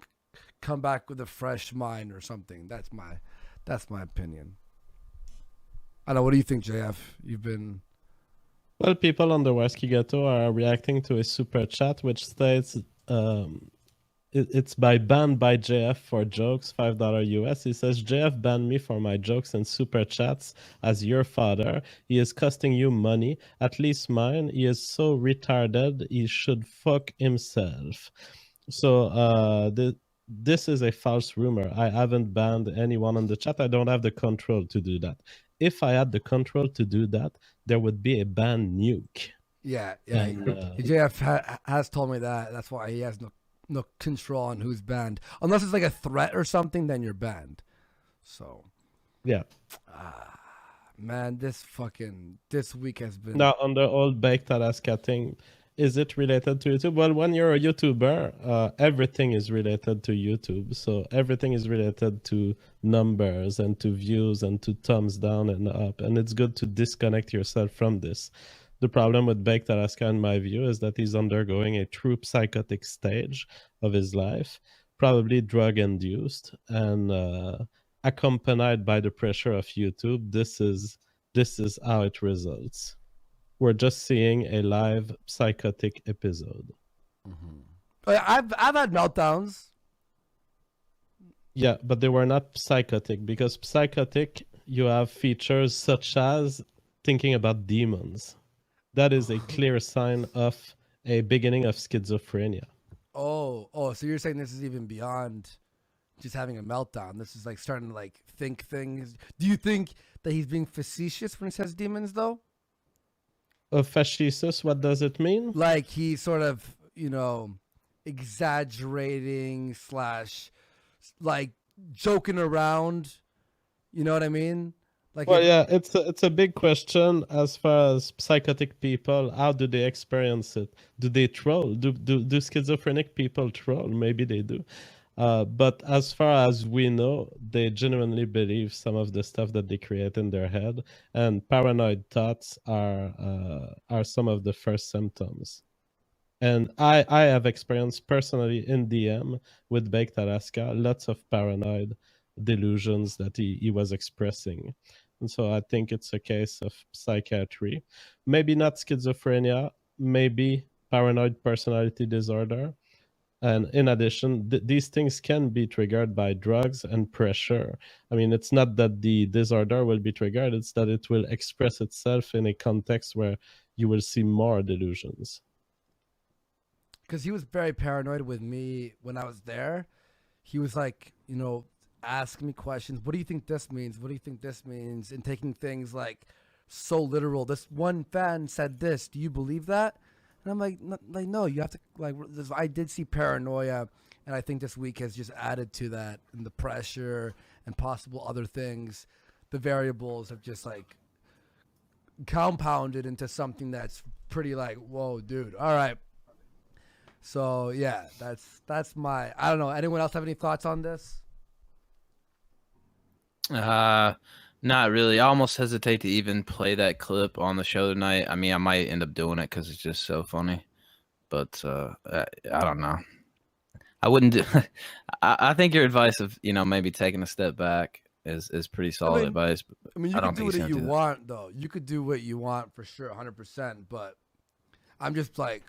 come back with a fresh mind or something. That's my opinion. I don't know. What do you think, JF? You've been. Well, people on the Warski Ghetto are reacting to a super chat which states it's banned by JF for jokes, $5 US. He says, JF banned me for my jokes and super chats as your father. He is costing you money, at least mine. He is so retarded, he should fuck himself. So this is a false rumor. I haven't banned anyone on the chat. I don't have the control to do that. If I had the control to do that, there would be a ban nuke. Yeah. And, JF has told me that. That's why he has no control on who's banned. Unless it's like a threat or something, then you're banned. So. Yeah. Man, this week has been. Now, on the old Baked Alaska thing, is it related to YouTube? Well, when you're a YouTuber, everything is related to YouTube. So everything is related to numbers and to views and to thumbs down and up. And it's good to disconnect yourself from this. The problem with Baked Alaska, in my view, is that he's undergoing a true psychotic stage of his life, probably drug-induced and accompanied by the pressure of YouTube. This is how it results. We're just seeing a live psychotic episode. I've had meltdowns. Yeah, but they were not psychotic, because psychotic, you have features such as thinking about demons. That is a clear sign of a beginning of schizophrenia. Oh, so you're saying this is even beyond just having a meltdown. This is like starting to like think things. Do you think that he's being facetious when he says demons, though? Fascistus, what does it mean? Like he's sort of, exaggerating / like joking around. You know what I mean? Like, well, yeah, it's a big question as far as psychotic people. How do they experience it? Do they troll? Do schizophrenic people troll? Maybe they do. But as far as we know, they genuinely believe some of the stuff that they create in their head, and paranoid thoughts are some of the first symptoms. And I have experienced personally in DM with Baked Alaska lots of paranoid delusions that he was expressing. And so I think it's a case of psychiatry. Maybe not schizophrenia, maybe paranoid personality disorder. And in addition, these things can be triggered by drugs and pressure. I mean, it's not that the disorder will be triggered, it's that it will express itself in a context where you will see more delusions. Because he was very paranoid with me when I was there. He was like, asking me questions. What do you think this means? What do you think this means? And taking things like so literal. This one fan said this. Do you believe that? And I'm like, no, you have to, like, I did see paranoia, and I think this week has just added to that, and the pressure and possible other things. The variables have just, like, compounded into something that's pretty, like, whoa, dude, all right. So, yeah, that's my, I don't know. Anyone else have any thoughts on this? Not really. I almost hesitate to even play that clip on the show tonight. I mean, I might end up doing it because it's just so funny. But I don't know. I wouldn't do. I think your advice of maybe taking a step back is pretty solid advice. I mean, you can do what you want, though. You could do what you want for sure, 100%. But I'm just like,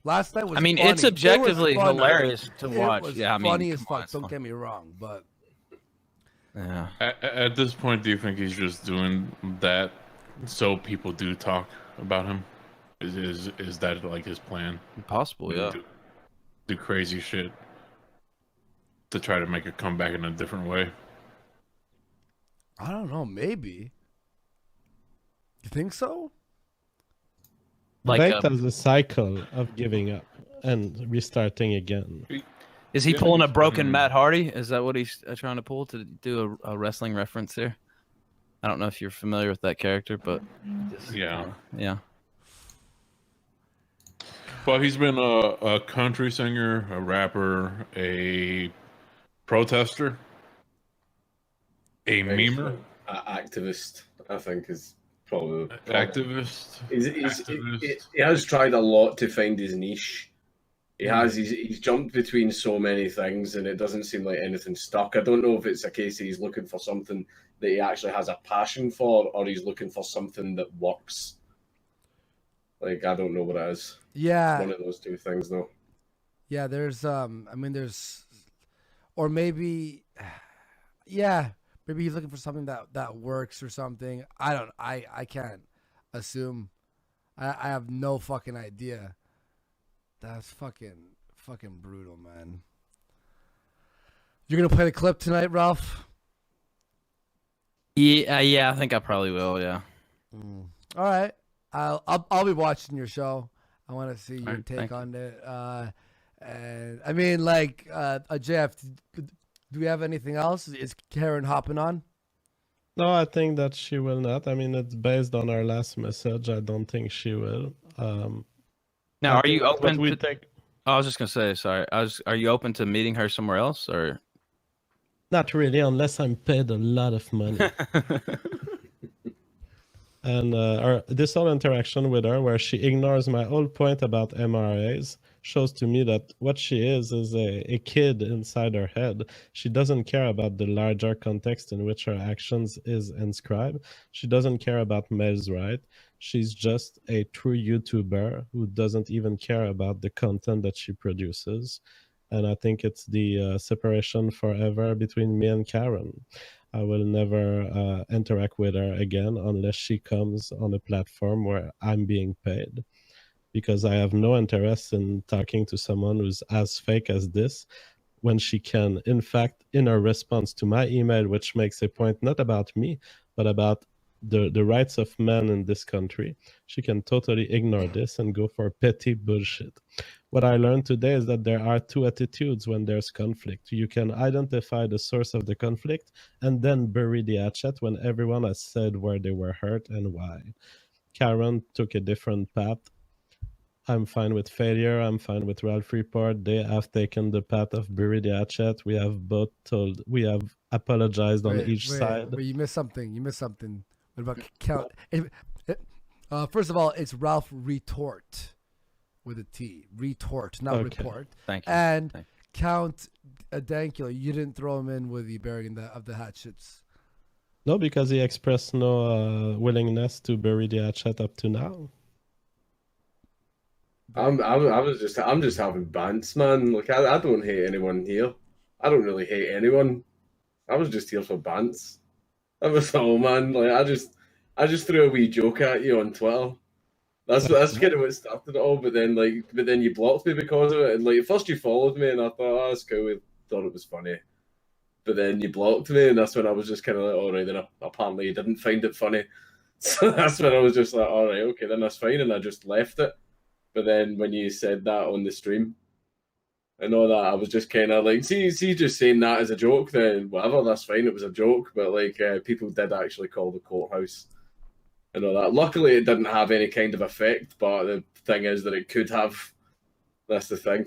last night was. I mean, funny. it's objectively hilarious to watch. It was yeah, I mean, funny as fuck. Don't get me wrong, but. Yeah. At this point, do you think he's just doing that so people do talk about him? Is that like his plan? Possible, yeah. Do crazy shit to try to make a comeback in a different way? I don't know. Maybe. You think so? Like there's a cycle of giving up and restarting again. Is he pulling a broken Matt Hardy? Is that what he's trying to pull to do a wrestling reference here? I don't know if you're familiar with that character, but yeah. Well, he's been a country singer, a rapper, a protester, a memer, activist. I think is probably activist. He has tried a lot to find his niche. He's jumped between so many things, and it doesn't seem like anything's stuck. I don't know if it's a case that he's looking for something that he actually has a passion for, or he's looking for something that works. Like, I don't know what it is. Yeah. One of those two things, though. Yeah, there's, or maybe, yeah, maybe he's looking for something that works or something. I can't assume. I have no fucking idea. That's fucking brutal, man. You're gonna play the clip tonight, Ralph? Yeah, I think I probably will. Yeah. All right, I'll be watching your show. I want to see your take on it. And I mean, like, Jeff, do we have anything else? Is Karen hopping on? No, I think that she will not. I mean, it's based on our last message. I don't think she will. Now, I are you think that's what open we to? take? I was just gonna say, sorry. Are you open to meeting her somewhere else, or? Not really, unless I'm paid a lot of money. And this whole interaction with her, where she ignores my whole point about MRAs, shows to me that what she is a kid inside her head. She doesn't care about the larger context in which her actions is inscribed. She doesn't care about males' right. She's just a true YouTuber who doesn't even care about the content that she produces. And I think it's the separation forever between me and Karen. I will never interact with her again unless she comes on a platform where I'm being paid, because I have no interest in talking to someone who's as fake as this when she can, in fact, in her response to my email, which makes a point not about me, but about the rights of men in this country, she can totally ignore this and go for petty bullshit. What I learned today is that there are two attitudes when there's conflict. You can identify the source of the conflict and then bury the hatchet when everyone has said where they were hurt and why. Karen took a different path. I'm fine with failure. I'm fine with Ralph Report. They have taken the path of bury the hatchet. We have both told, we have apologized on each side. Wait, you missed something. What about count? First of all, it's Ralph Retort with a T. Retort, not report. Thank you. And Thank Count Dankula, you didn't throw him in with the burying of the hatchets. No, because he expressed no willingness to bury the hatchet up to now. I'm just having bants, man. Like I don't hate anyone here. I don't really hate anyone. I was just here for bants. That was all, man. Like I just threw a wee joke at you on Twitter. That's kind of what started it all. But then you blocked me because of it. And like at first you followed me, and I thought, oh, that's cool. I thought it was funny. But then you blocked me, and that's when I was just kind of like, all right, then apparently you didn't find it funny. So that's when I was just like, all right, okay, then that's fine, and I just left it. But then when you said that on the stream and all that, I was just kind of like, see, just saying that as a joke, then whatever, that's fine, it was a joke. But like people did actually call the courthouse and all that. Luckily, it didn't have any kind of effect, but the thing is that it could have. That's the thing.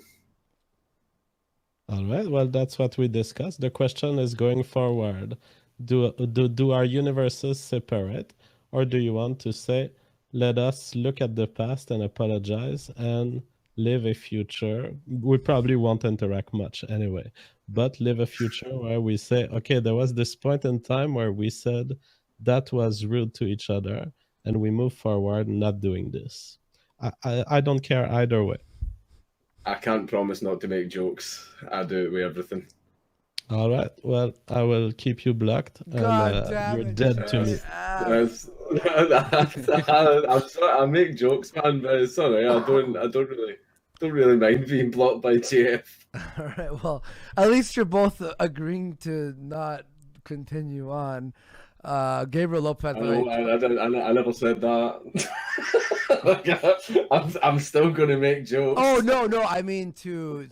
All right, well, that's what we discussed. The question is going forward. Do our universes separate, or do you want to say, let us look at the past and apologize and live a future? We probably won't interact much anyway, but live a future where we say, okay, there was this point in time where we said that was rude to each other, and we move forward not doing this. I don't care either way. I can't promise not to make jokes. I do it with everything. All right. Well, I will keep you blocked, God damn and you're it, dead to me. I make jokes, man, but it's alright. I don't really mind being blocked by JF. All right. Well, at least you're both agreeing to not continue on. Gabriel Lopez. I never said that. I'm still gonna make jokes. Oh no! I mean to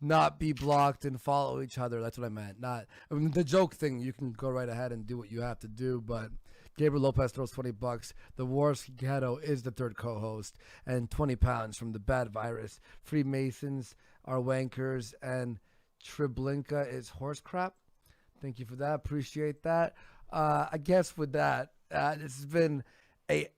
not be blocked and follow each other. That's what I meant. Not the joke thing. You can go right ahead and do what you have to do. But Gabriel Lopez throws $20. The Warski Ghetto is the third co-host, and 20 pounds from the Bad Virus. Freemasons are wankers, and Treblinka is horse crap. Thank you for that. Appreciate that. I guess with that, this has been a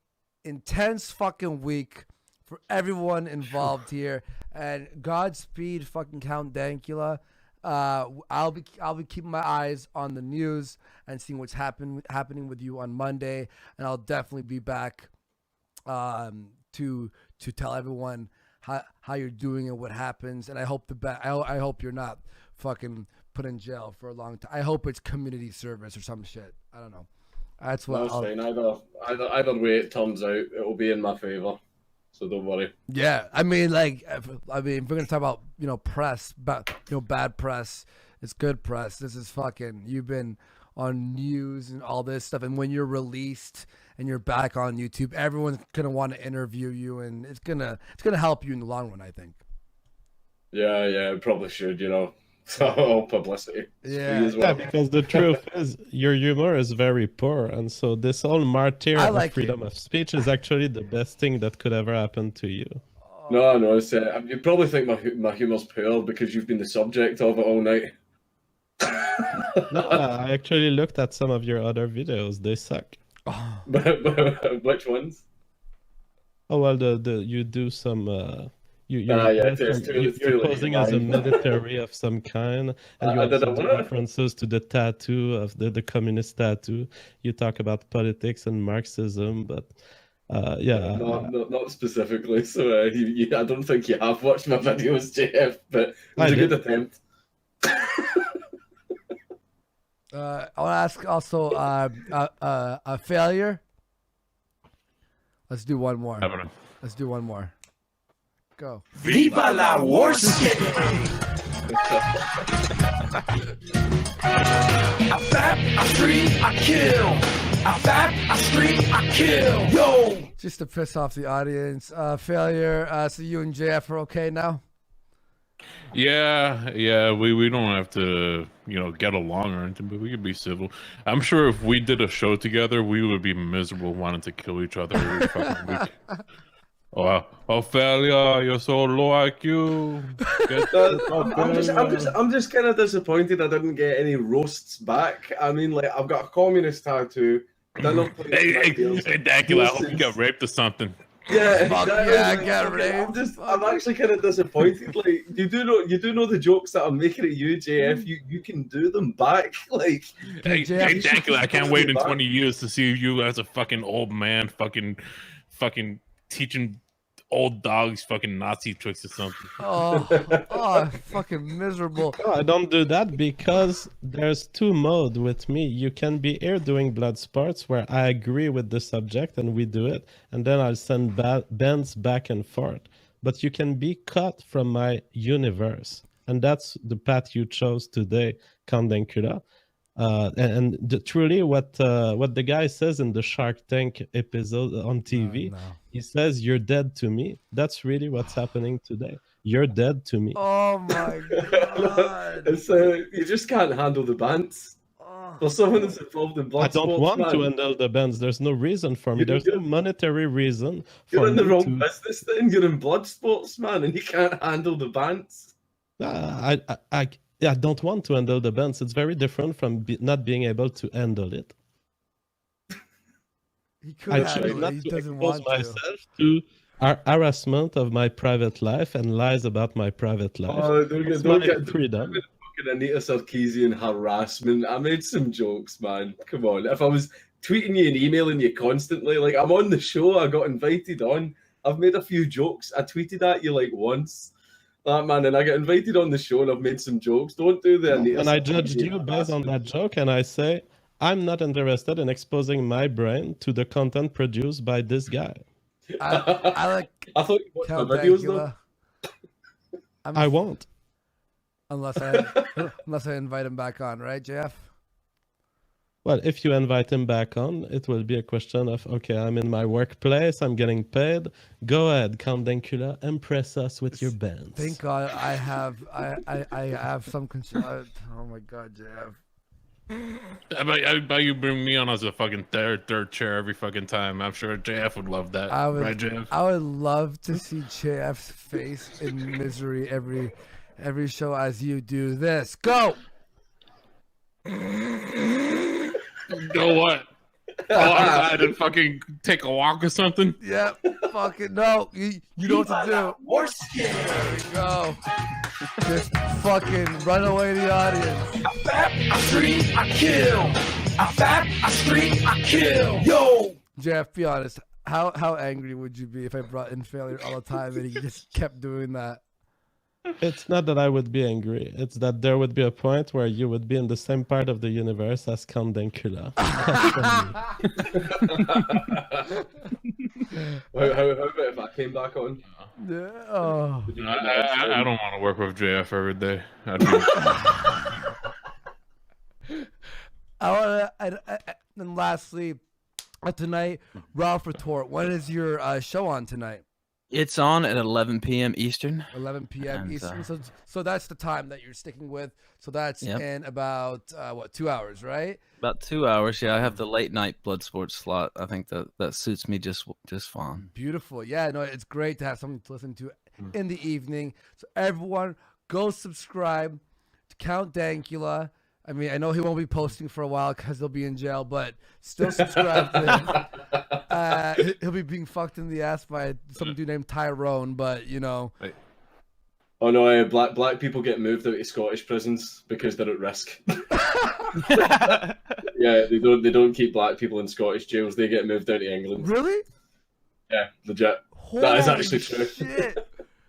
intense fucking week for everyone involved here, and Godspeed, fucking Count Dankula. I'll be keeping my eyes on the news and seeing what's happening with you on Monday, and I'll definitely be back to tell everyone how you're doing and what happens. And I hope I hope you're not fucking put in jail for a long time. I hope it's community service or some shit. I don't know. That's what. That's fine. Either way it turns out, it will be in my favor. So don't worry. Yeah, I mean, if we're gonna talk about press, but bad press, it's good press. This is fucking. You've been on news and all this stuff, and when you're released and you're back on YouTube, everyone's gonna want to interview you, and it's gonna help you in the long run, I think. Yeah, it probably should. So publicity. Yeah. As well. Yeah, because the truth is, your humor is very poor, and so this whole martyr of freedom of speech is actually the best thing that could ever happen to you. No, it's, you probably think my humor's poor because you've been the subject of it all night. No, I actually looked at some of your other videos. They suck. But which ones? Oh well, the you do some you're posing as a military of some kind, and you also do references to the tattoo of the communist tattoo. You talk about politics and Marxism, but yeah, not specifically. So I don't think you have watched my videos, JF, but it was a good attempt. I want to ask also a failure. Let's do one more. Let's do one more. Go. Viva la Warski! I fap, I stream, I kill. I fap, I stream, I kill. Yo! Just to piss off the audience. Failure. So you and JF are okay now? Yeah, we don't have to, get along or anything, but we could be civil. I'm sure if we did a show together, we would be miserable wanting to kill each other every fucking week. Oh, failure! You're so low IQ. I'm just kind of disappointed I didn't get any roasts back. I mean, like I've got a communist tattoo. Hey, Dankula, I hope you got raped or something. Yeah, exactly. Yeah, I got raped. I'm actually kind of disappointed. Like you do know the jokes that I'm making at you, JF. You can do them back. Like hey, Dankula, I can't wait in 20 years to see you as a fucking old man, fucking teaching old dogs fucking Nazi tricks or something. Oh, fucking miserable. No, I don't do that because there's two modes with me. You can be here doing blood sports where I agree with the subject and we do it, and then I'll send bends back and forth. But you can be cut from my universe, and that's the path you chose today, Dankula. Truly, what the guy says in the Shark Tank episode on TV, he says, "You're dead to me." That's really what's happening today. You're dead to me. Oh my god! It's you just can't handle the bants. For someone that's involved in blood I don't sports, want to handle the bans. There's no reason for me. There's no monetary reason. You're in the wrong business. Then you're in blood sports, man, and you can't handle the bants. I don't want to handle the bans. It's very different from not being able to handle it. I choose not to expose myself to harassment of my private life and lies about my private life. Don't get freedom. Anita Sarkeesian harassment. I made some jokes, man. Come on. If I was tweeting you and emailing you constantly, like I'm on the show, I got invited on. I've made a few jokes. I tweeted at you like once. That man, and I get invited on the show and I've made some jokes. Don't do that. And I judged you based on that joke, and I say I'm not interested in exposing my brain to the content produced by this guy. I thought you watched my videos though. I won't. Unless I invite him back on, right, JF? Well, if you invite him back on, it will be a question of, okay, I'm in my workplace, I'm getting paid. Go ahead, Dankula, impress us with your bands. Thank God I have some concern. Oh my God, JF. I bet you bring me on as a fucking third chair every fucking time. I'm sure JF would love that. Right, JF? I would love to see JF's face in misery every show as you do this. Go! Go what? Oh, I didn't fucking take a walk or something? Yep. Fucking no. You know what to do. Warski. There we go. Just fucking run away the audience. I fap, I stream, I kill. I fap, I stream, I kill. Yo! Jeff, be honest. How angry would you be if I brought in failure all the time and he just kept doing that? It's not that I would be angry. It's that there would be a point where you would be in the same part of the universe as Dankula. How about if I came back on? Yeah. Oh. I don't want to work with JF every day. And lastly, tonight, Ralph Retort. When is your show on tonight? It's on at 11 p.m. Eastern. 11 p.m. Eastern. So that's the time that you're sticking with. So that's in about 2 hours, right? About 2 hours. Yeah, I have the late night blood sports slot. I think that suits me just fine. Beautiful. Yeah, no, it's great to have something to listen to in the evening. So everyone, go subscribe to Count Dankula. I mean, I know he won't be posting for a while because he'll be in jail, but still subscribe to him. He'll be being fucked in the ass by some dude named Tyrone, but you know. Oh no, black people get moved out of Scottish prisons because they're at risk. Yeah, they don't keep black people in Scottish jails. They get moved out to England. Really? Yeah, legit. Holy that is actually true. Shit.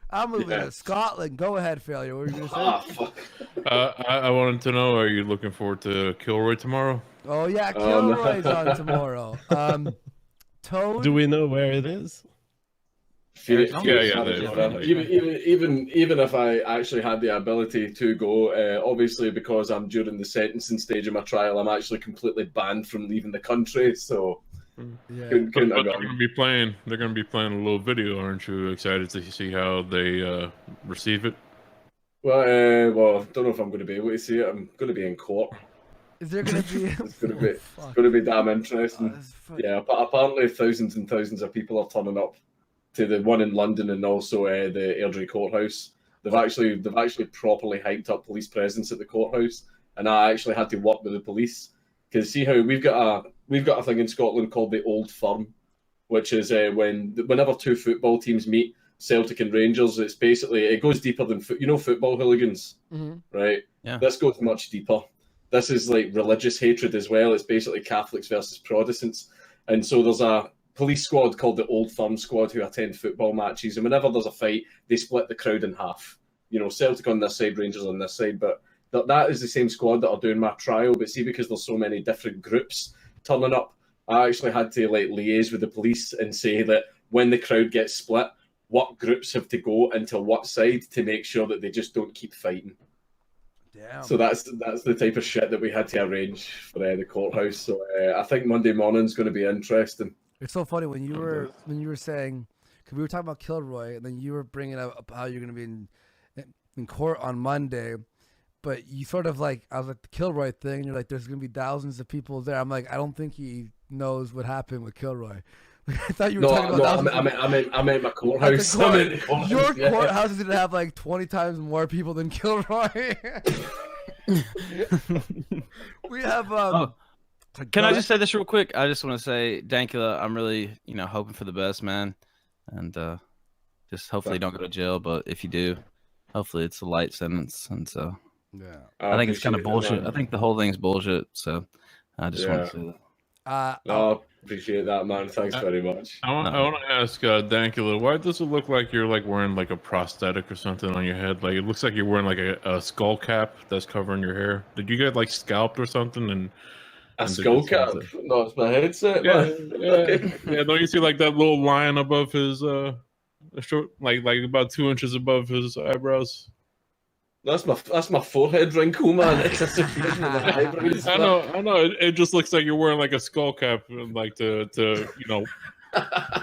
I'm moving to Scotland. Go ahead, failure. What were you gonna say? Fuck. I wanted to know: are you looking forward to Kilroy tomorrow? Oh yeah, Kilroy's on tomorrow. Toad. Do we know where it is? Phoenix, yeah. Even if I actually had the ability to go, obviously because I'm during the sentencing stage of my trial, I'm actually completely banned from leaving the country. So Yeah. couldn't But have they're gone. going to be playing. They're going to be playing a little video. Aren't you excited to see how they receive it? Well, I don't know if I'm going to be able to see it. I'm going to be in court. Is there gonna be? It's going to be. Fuck. It's going to be damn interesting. That's Yeah, but apparently thousands and thousands of people are turning up to the one in London and also the Airdrie courthouse. They've actually properly hyped up police presence at the courthouse, and I actually had to work with the police because see how we've got a thing in Scotland called the Old Firm, which is whenever two football teams meet, Celtic and Rangers, it's basically it goes deeper than football hooligans, right? Yeah. This goes much deeper. This is like religious hatred as well. It's basically Catholics versus Protestants, and so there's a police squad called the Old Firm Squad who attend football matches, and whenever there's a fight, they split the crowd in half. You know, Celtic on this side, Rangers on this side, but that is the same squad that are doing my trial. But see, because there's so many different groups turning up, I actually had to like liaise with the police and say that when the crowd gets split, what groups have to go into what side to make sure that they just don't keep fighting. Damn. So that's the type of shit that we had to arrange for the courthouse. So I think Monday morning's going to be interesting. It's so funny when you were saying, because we were talking about Kilroy, and then you were bringing up how you're going to be in court on Monday, but you sort of like, I was like the Kilroy thing, and you're like, there's going to be thousands of people there. I'm like, I don't think he knows what happened with Kilroy. I thought you were talking about I meant my courthouse. Your courthouse is going to have like 20 times more people than Kilroy. We have Can I just say this real quick? I just want to say, Dankula, I'm really, hoping for the best, man, and just hopefully you don't go to jail. But if you do, hopefully it's a light sentence. And so, yeah, I think it's kind of bullshit. I think the whole thing's bullshit. So, I just want to say that. I appreciate that, man. Thanks very much. I want to ask Dankula, why does it look like you're like wearing like a prosthetic or something on your head? Like it looks like you're wearing like a skull cap that's covering your hair. Did you get like scalped or something? A skull cap? No, it's my headset. Yeah. Don't you see like that little line above his short, like about 2 inches above his eyebrows? That's my forehead wrinkle, man. It's just a I know. It just looks like you're wearing like a skull cap, like to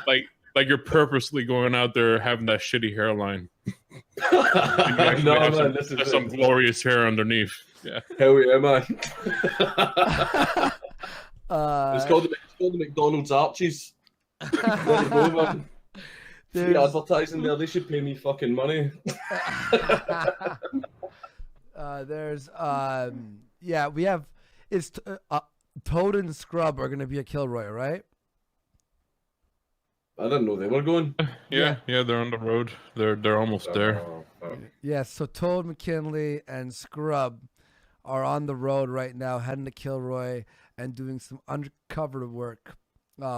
like you're purposely going out there having that shitty hairline. This is some glorious hair underneath. Yeah. Hell yeah, man. It's called the McDonald's Arches. There you go, man. Free advertising there. They should pay me fucking money. We have Toad and Scrub are gonna be a Kilroy, right? I didn't know they were going. Yeah, they're on the road. They're almost there. Yeah, so Toad, McKinley, and Scrub are on the road right now, heading to Kilroy and doing some undercover work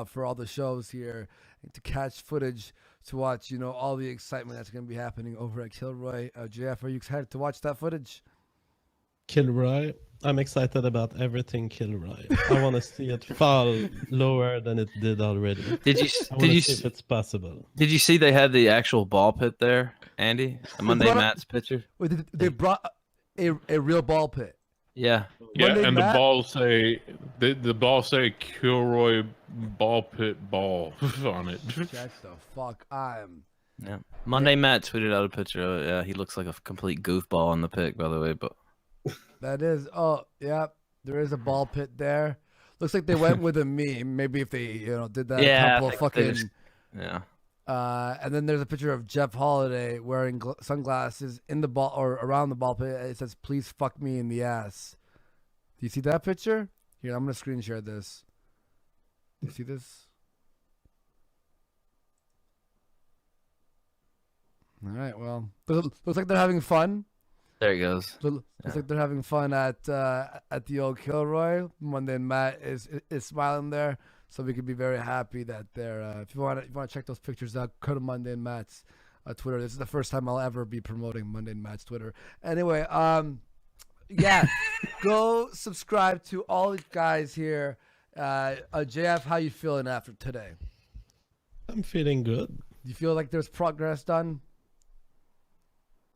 for all the shows here to catch footage to watch, all the excitement that's going to be happening over at Kilroy. JF, are you excited to watch that footage? Kilroy. I'm excited about everything Kilroy. I want to see it fall lower than it did already. Did you see if it's possible? Did you see they had the actual ball pit there, Andy? The Monday Matt's picture. Wait, they brought a real ball pit. Yeah. Yeah, Monday and Matt? the balls say Kilroy ball pit ball on it. Shut the fuck. Yeah. Monday Matt tweeted out a picture of it. Yeah, he looks like a complete goofball on the pic, by the way. But that is, there is a ball pit there. Looks like they went with a meme. Maybe if they, did that. Yeah, a couple of fucking. And then there's a picture of Jeff Holiday wearing sunglasses in the ball or around the ball pit. It says, "Please fuck me in the ass." Do you see that picture? Here, I'm gonna screen share this. Do you see this? All right. Well, looks like they're having fun. There he goes. Looks like they're having fun at the old Kilroy. Monday Matt is smiling there, so we could be very happy that they're. If you want to check those pictures out, go to Monday and Matt's Twitter. This is the first time I'll ever be promoting Monday and Matt's Twitter. Anyway, yeah, go subscribe to all the guys here. JF, how you feeling after today? I'm feeling good. You feel like there's progress done?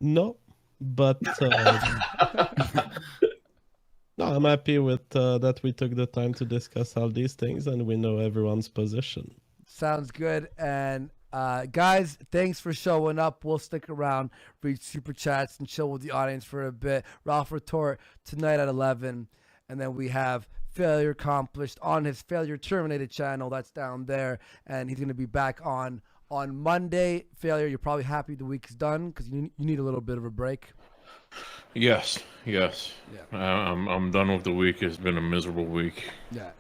No, but no, I'm happy with that we took the time to discuss all these things and we know everyone's position. Sounds good. And guys, thanks for showing up. We'll stick around, read super chats, and chill with the audience for a bit. Ralph Retort tonight at 11, and then we have Failure Accomplished on his Failure Terminated channel. That's down there, and he's gonna be back on Monday. Failure, you're probably happy the week's done because you need a little bit of a break. Yes. Yeah. I'm done with the week. It's been a miserable week. Yeah.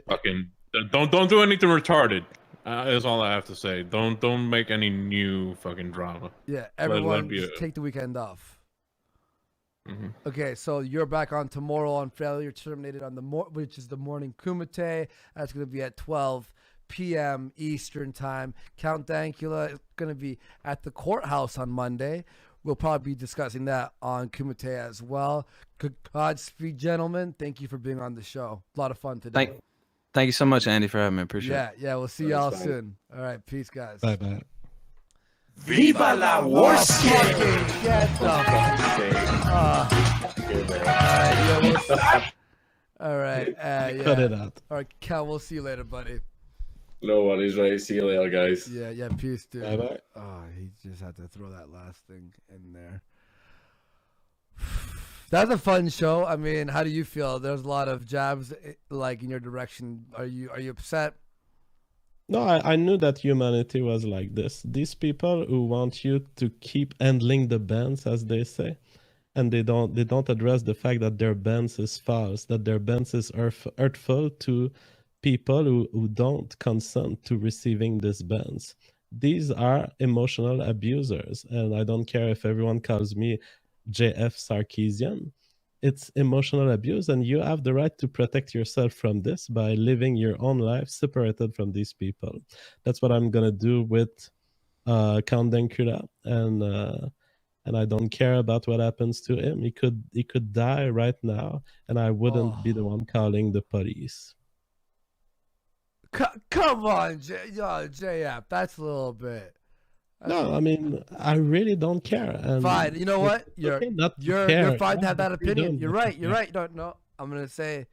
Fucking don't do anything retarded. Is all I have to say. Don't make any new fucking drama. Yeah. Everyone just take the weekend off. Mm-hmm. Okay, so you're back on tomorrow on Failure Terminated on which is the morning Kumite. That's going to be at 12 p.m. Eastern time. Count Dankula is going to be at the courthouse on Monday. We'll probably be discussing that on Kumite as well. Godspeed, gentlemen. Thank you for being on the show. A lot of fun today. Thank you so much, Andy, for having me. Appreciate it. Yeah. We'll see y'all soon. All right, peace, guys. Bye. Viva la Warski! Get the all right. Yeah. Cut it out. All right, Cal. We'll see you later, buddy. No worries, right? See you later, guys. Yeah. Peace, dude. Bye. Oh, he just had to throw that last thing in there. That's a fun show. I mean, how do you feel? There's a lot of jabs like in your direction. Are you upset? No, I knew that humanity was like this. These people who want you to keep handling the bans, as they say, and they don't address the fact that their bans is false, that their bans is hurtful to people who don't consent to receiving these bans. These are emotional abusers, and I don't care if everyone calls me JF Sarkeesian. It's emotional abuse, and you have the right to protect yourself from this by living your own life separated from these people. That's what I'm gonna do with Count Dankula, and I don't care about what happens to him. He could die right now, and I wouldn't be the one calling the police. Come on, JF. That's a little bit. No, I mean, I really don't care. And fine. You know what? You're fine to have that opinion. You're right. No, I'm gonna say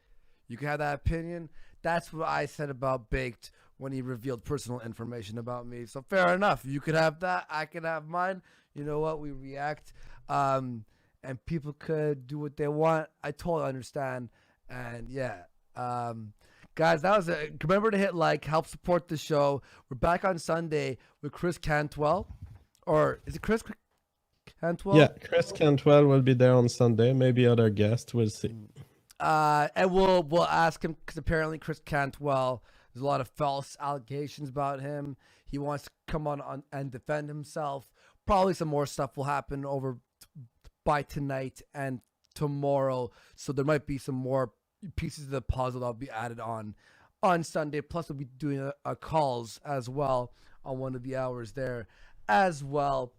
you can have that opinion. That's what I said about Baked when he revealed personal information about me. So fair enough. You could have that. I can have mine. You know what? We react, and people could do what they want. I totally understand. And yeah, guys, that was it. Remember to hit like, help support the show. We're back on Sunday with Chris Cantwell. Or is it Chris Cantwell? Yeah, Chris Cantwell will be there on Sunday. Maybe other guests. We'll see. And we'll ask him because apparently Chris Cantwell, there's a lot of false allegations about him. He wants to come on and defend himself. Probably some more stuff will happen over by tonight and tomorrow. So there might be some more pieces of the puzzle that'll be added on Sunday. Plus we'll be doing a calls as well on one of the hours there as well.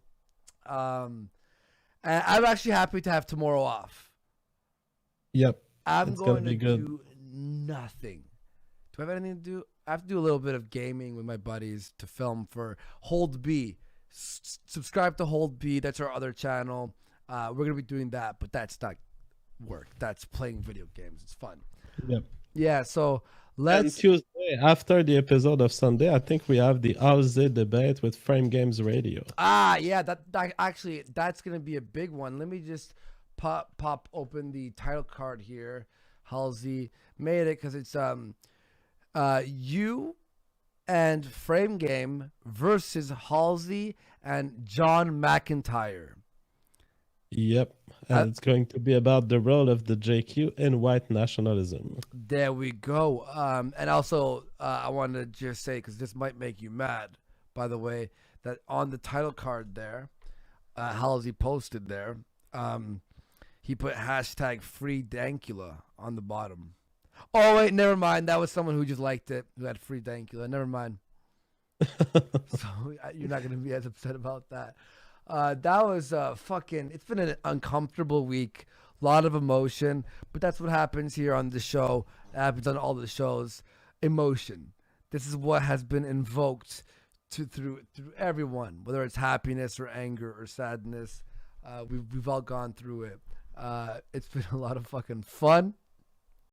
And I'm actually happy to have tomorrow off. Yep. I'm going to do nothing. Do I have anything to do? I have to do a little bit of gaming with my buddies to film for Hold B. Subscribe to Hold B. That's our other channel. We're going to be doing that, but that's not work. That's playing video games. It's fun. Yep. Yeah, so let's... And Tuesday, after the episode of Sunday, I think we have the Halsey debate with Frame Games Radio. Yeah, that actually, that's going to be a big one. Let me just pop open the title card here. Halsey made it because it's you, and Frame Game versus Halsey and John McIntyre. Yep. And it's going to be about the role of the JQ in white nationalism. There we go. And also, I wanted to just say, because this might make you mad, by the way, that on the title card there, Halsey posted there, he put hashtag free Dankula on the bottom. Oh, wait, never mind. That was someone who just liked it, who had free Dankula. Never mind. So you're not going to be as upset about that. That was it's been an uncomfortable week. A lot of emotion, but that's what happens here on the show. It happens on all the shows. Emotion. This is what has been invoked through everyone, whether it's happiness or anger or sadness. We've all gone through it. It's been a lot of fucking fun.